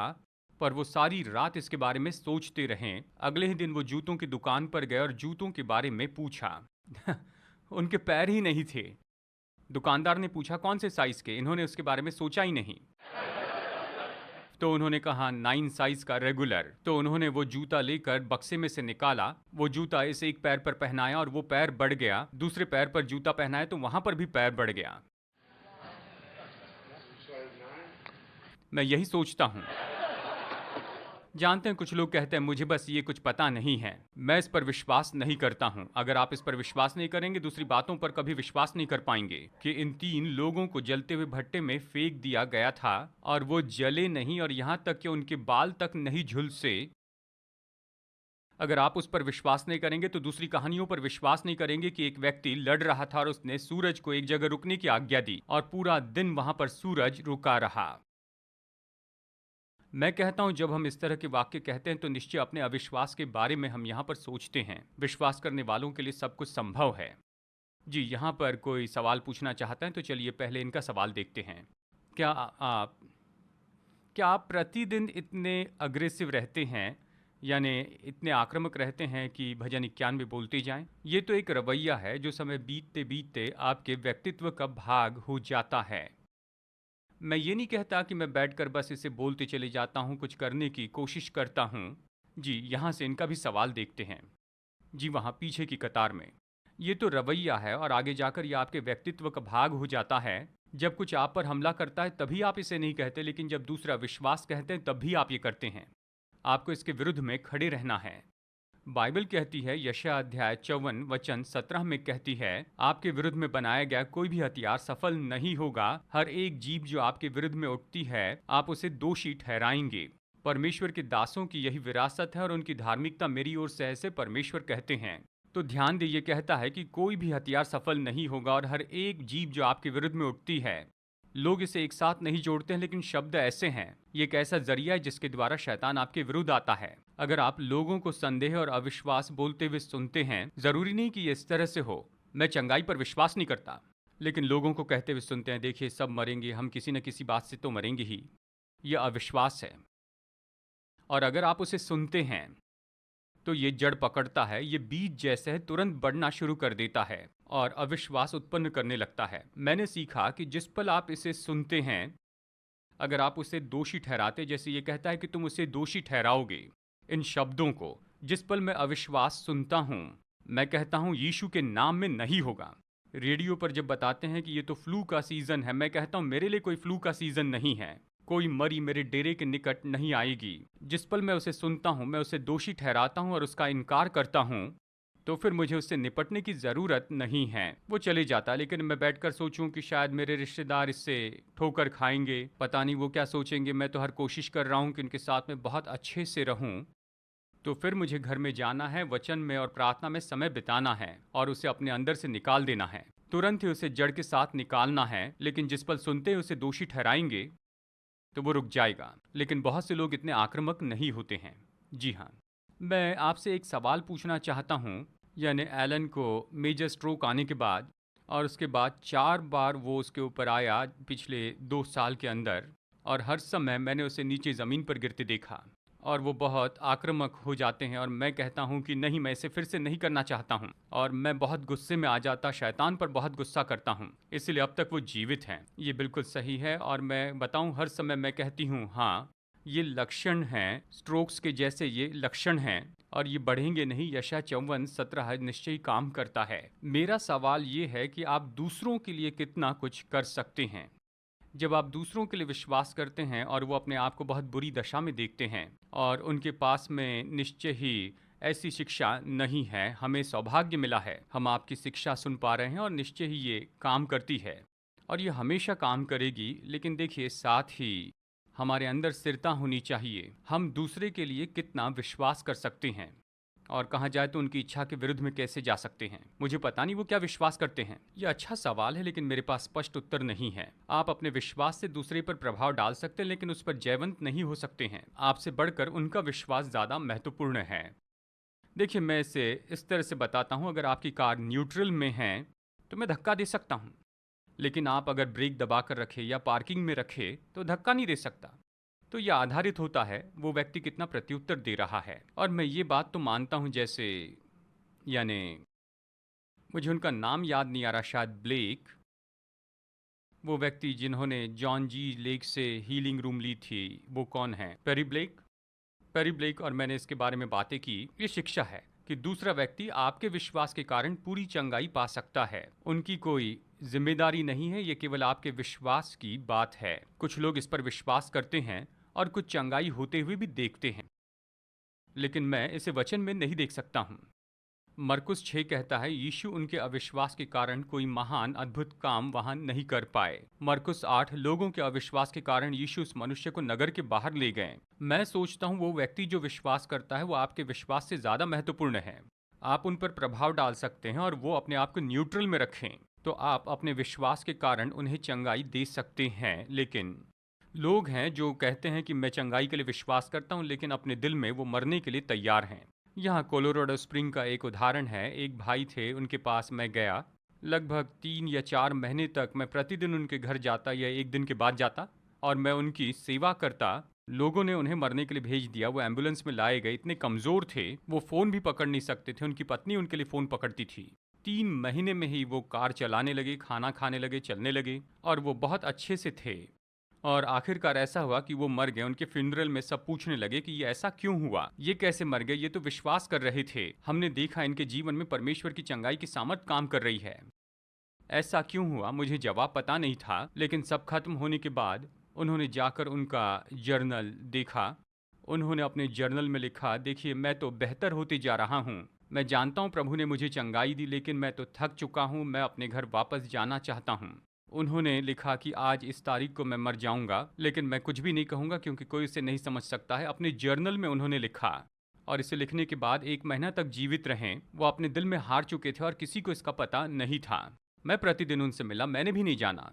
पर वो सारी रात इसके बारे में सोचते रहे। अगले ही दिन वो जूतों की दुकान पर गए और जूतों के बारे में पूछा। उनके पैर ही नहीं थे। दुकानदार ने पूछा कौन से साइज के, इन्होंने उसके बारे में सोचा ही नहीं। तो उन्होंने कहा 9 साइज का रेगुलर। तो उन्होंने वो जूता लेकर बक्से में से निकाला, वो जूता इस एक पैर पर पहनाया और वो पैर बढ़ गया। दूसरे पैर पर जूता पहनाया तो वहां पर भी पैर बढ़ गया। मैं यही सोचता हूं। जानते हैं कुछ लोग कहते हैं मुझे बस ये कुछ पता नहीं है, मैं इस पर विश्वास नहीं करता हूं। अगर आप इस पर विश्वास नहीं करेंगे, दूसरी बातों पर कभी विश्वास नहीं कर पाएंगे कि इन 3 लोगों को जलते हुए भट्टे में फेंक दिया गया था और वो जले नहीं और यहां तक कि उनके बाल तक नहीं झुलसे। अगर आप उस पर विश्वास नहीं करेंगे तो दूसरी कहानियों पर विश्वास नहीं करेंगे कि एक व्यक्ति लड़ रहा था और उसने सूरज को एक जगह रुकने की आज्ञा दी और पूरा दिन वहां पर सूरज रुका रहा। मैं कहता हूं जब हम इस तरह के वाक्य कहते हैं तो निश्चय अपने अविश्वास के बारे में हम यहाँ पर सोचते हैं। विश्वास करने वालों के लिए सब कुछ संभव है। जी, यहाँ पर कोई सवाल पूछना चाहता है तो चलिए पहले इनका सवाल देखते हैं। क्या आप प्रतिदिन इतने अग्रेसिव रहते हैं, यानी इतने आक्रामक रहते हैं कि भजन 91 बोलते जाएं? ये तो एक रवैया है जो समय बीतते बीतते आपके व्यक्तित्व का भाग हो जाता है। मैं ये नहीं कहता कि मैं बैठकर बस इसे बोलते चले जाता हूँ, कुछ करने की कोशिश करता हूँ। जी, यहाँ से इनका भी सवाल देखते हैं। जी, वहाँ पीछे की कतार में। ये तो रवैया है और आगे जाकर ये आपके व्यक्तित्व का भाग हो जाता है। जब कुछ आप पर हमला करता है तभी आप इसे नहीं कहते, लेकिन जब दूसरा विश्वास कहते हैं तब भी आप ये करते हैं। आपको इसके विरुद्ध में खड़े रहना है। बाइबल कहती है, यशायाह अध्याय 54 वचन 17 में कहती है, आपके विरुद्ध में बनाया गया कोई भी हथियार सफल नहीं होगा। हर एक जीभ जो आपके विरुद्ध में उठती है आप उसे दोषी ठहराएंगे। परमेश्वर के दासों की यही विरासत है और उनकी धार्मिकता मेरी ओर से, ऐसे परमेश्वर कहते हैं। तो ध्यान दे, ये कहता है कि कोई भी हथियार सफल नहीं होगा और हर एक जीभ जो आपके विरुद्ध में उठती है। लोग इसे एक साथ नहीं जोड़ते हैं, लेकिन शब्द ऐसे हैं। ये एक ऐसा जरिया है जिसके द्वारा शैतान आपके विरुद्ध आता है। अगर आप लोगों को संदेह और अविश्वास बोलते हुए सुनते हैं, जरूरी नहीं कि ये इस तरह से हो, मैं चंगाई पर विश्वास नहीं करता, लेकिन लोगों को कहते हुए सुनते हैं, देखिए सब मरेंगे, हम किसी न किसी बात से तो मरेंगे ही। यह अविश्वास है। और अगर आप उसे सुनते हैं तो ये जड़ पकड़ता है, ये बीज जैसे है, तुरंत बढ़ना शुरू कर देता है और अविश्वास उत्पन्न करने लगता है। मैंने सीखा कि जिस पल आप इसे सुनते हैं, अगर आप उसे दोषी ठहराते, जैसे ये कहता है कि तुम उसे दोषी ठहराओगे, इन शब्दों को, जिस पल मैं अविश्वास सुनता हूं, मैं कहता हूं यीशु के नाम में नहीं होगा। रेडियो पर जब बताते हैं कि ये तो फ्लू का सीजन है, मैं कहता हूं मेरे लिए कोई फ्लू का सीजन नहीं है। कोई मरी मेरे डेरे के निकट नहीं आएगी। जिस पल मैं उसे सुनता हूं, मैं उसे दोषी ठहराता हूं और उसका इनकार करता हूं, तो फिर मुझे उससे निपटने की ज़रूरत नहीं है। वो चले जाता, लेकिन मैं बैठकर सोचूं कि शायद मेरे रिश्तेदार इससे ठोकर खाएंगे, पता नहीं वो क्या सोचेंगे, मैं तो हर कोशिश कर रहा हूं कि उनके साथ में बहुत अच्छे से रहूं। तो फिर मुझे घर में जाना है, वचन में और प्रार्थना में समय बिताना है और उसे अपने अंदर से निकाल देना है। तुरंत ही उसे जड़ के साथ निकालना है, लेकिन जिस पल सुनते ही उसे दोषी ठहराएंगे तो वो रुक जाएगा। लेकिन बहुत से लोग इतने आक्रामक नहीं होते हैं। जी हाँ, मैं आपसे एक सवाल पूछना चाहता हूँ। यानी एलन को मेजर स्ट्रोक आने के बाद और उसके बाद 4 बार वो उसके ऊपर आया पिछले 2 साल के अंदर, और हर समय मैंने उसे नीचे ज़मीन पर गिरते देखा और वो बहुत आक्रामक हो जाते हैं और मैं कहता हूँ कि नहीं, मैं इसे फिर से नहीं करना चाहता हूँ और मैं बहुत गुस्से में आ जाता, शैतान पर बहुत गुस्सा करता हूँ, इसलिए अब तक वो जीवित हैं। ये बिल्कुल सही है और मैं बताऊँ, हर समय मैं कहती हूँ हाँ, ये लक्षण हैं, स्ट्रोक्स के जैसे ये लक्षण हैं और ये बढ़ेंगे नहीं। यशायाह 54:17 निश्चय ही काम करता है। मेरा सवाल ये है कि आप दूसरों के लिए कितना कुछ कर सकते हैं। जब आप दूसरों के लिए विश्वास करते हैं और वो अपने आप को बहुत बुरी दशा में देखते हैं और उनके पास में निश्चय ही ऐसी शिक्षा नहीं है, हमें सौभाग्य मिला है, हम आपकी शिक्षा सुन पा रहे हैं और निश्चय ही ये काम करती है और ये हमेशा काम करेगी। लेकिन देखिए, साथ ही हमारे अंदर स्थिरता होनी चाहिए। हम दूसरे के लिए कितना विश्वास कर सकते हैं और कहा जाए तो उनकी इच्छा के विरुद्ध में कैसे जा सकते हैं। मुझे पता नहीं वो क्या विश्वास करते हैं। यह अच्छा सवाल है, लेकिन मेरे पास स्पष्ट उत्तर नहीं है। आप अपने विश्वास से दूसरे पर प्रभाव डाल सकते हैं, लेकिन उस पर जयवंत नहीं हो सकते हैं। आपसे बढ़कर उनका विश्वास ज़्यादा महत्वपूर्ण है। देखिए, मैं इसे इस तरह से बताता हूँ, अगर आपकी कार न्यूट्रल में है तो मैं धक्का दे सकता हूँ, लेकिन आप अगर ब्रेक दबा कर रखे या पार्किंग में रखे तो धक्का नहीं दे सकता। तो यह आधारित होता है वो व्यक्ति कितना प्रत्युत्तर दे रहा है। और मैं ये बात तो मानता हूँ, जैसे यानी मुझे उनका नाम याद नहीं आ रहा, शायद ब्लेक, वो व्यक्ति जिन्होंने जॉन जी लेक से हीलिंग रूम ली थी, वो कौन है? Peri black. पेरी ब्लेक और मैंने इसके बारे में बातें की। ये शिक्षा है कि दूसरा व्यक्ति आपके विश्वास के कारण पूरी चंगाई पा सकता है। उनकी कोई जिम्मेदारी नहीं है, ये केवल आपके विश्वास की बात है। कुछ लोग इस पर विश्वास करते हैं और कुछ चंगाई होते हुए भी देखते हैं, लेकिन मैं इसे वचन में नहीं देख सकता हूँ। मरकुस 6 कहता है यीशु उनके अविश्वास के कारण कोई महान अद्भुत काम वहां नहीं कर पाए। मरकुस 8 लोगों के अविश्वास के कारण यीशु उस मनुष्य को नगर के बाहर ले गए। मैं सोचता हूँ वो व्यक्ति जो विश्वास करता है वो आपके विश्वास से ज्यादा महत्वपूर्ण है। आप उन पर प्रभाव डाल सकते हैं और वो अपने आप को न्यूट्रल में रखें, तो आप अपने विश्वास के कारण उन्हें चंगाई दे सकते हैं। लेकिन लोग हैं जो कहते हैं कि मैं चंगाई के लिए विश्वास करता हूं, लेकिन अपने दिल में वो मरने के लिए तैयार हैं। यहाँ कोलोराडो स्प्रिंग का एक उदाहरण है। एक भाई थे, उनके पास मैं गया। लगभग 3 या 4 महीने तक मैं प्रतिदिन उनके घर जाता या एक दिन के बाद जाता और मैं उनकी सेवा करता। लोगों ने उन्हें मरने के लिए भेज दिया। वो एम्बुलेंस में लाए गए, इतने कमज़ोर थे वो फ़ोन भी पकड़ नहीं सकते थे। उनकी पत्नी उनके लिए फ़ोन पकड़ती थी। 3 महीने में ही वो कार चलाने लगे, खाना खाने लगे, चलने लगे और वो बहुत अच्छे से थे। और आखिरकार ऐसा हुआ कि वो मर गए। उनके फ्यूनरल में सब पूछने लगे कि ये ऐसा क्यों हुआ, ये कैसे मर गए, ये तो विश्वास कर रहे थे, हमने देखा इनके जीवन में परमेश्वर की चंगाई की सामर्थ काम कर रही है। ऐसा क्यों हुआ? मुझे जवाब पता नहीं था, लेकिन सब खत्म होने के बाद उन्होंने जाकर उनका जर्नल देखा। उन्होंने अपने जर्नल में लिखा, देखिए मैं तो बेहतर होते जा रहा हूँ, मैं जानता हूँ प्रभु ने मुझे चंगाई दी, लेकिन मैं तो थक चुका हूँ, मैं अपने घर वापस जाना चाहता हूँ। उन्होंने लिखा कि आज इस तारीख को मैं मर जाऊंगा, लेकिन मैं कुछ भी नहीं कहूंगा क्योंकि कोई इसे नहीं समझ सकता है। अपने जर्नल में उन्होंने लिखा और इसे लिखने के बाद 1 महीना तक जीवित रहे। वो अपने दिल में हार चुके थे और किसी को इसका पता नहीं था। मैं प्रतिदिन उनसे मिला, मैंने भी नहीं जाना।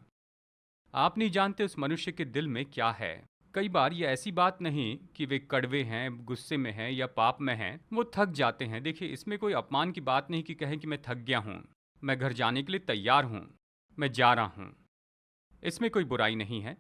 आप नहीं जानते उस मनुष्य के दिल में क्या है। कई बार ये ऐसी बात नहीं कि वे कड़वे हैं, गुस्से में हैं या पाप में हैं, वो थक जाते हैं। देखिए इसमें कोई अपमान की बात नहीं कि कहें कि मैं थक गया हूँ, मैं घर जाने के लिए तैयार हूँ, मैं जा रहा हूँ, इसमें कोई बुराई नहीं है।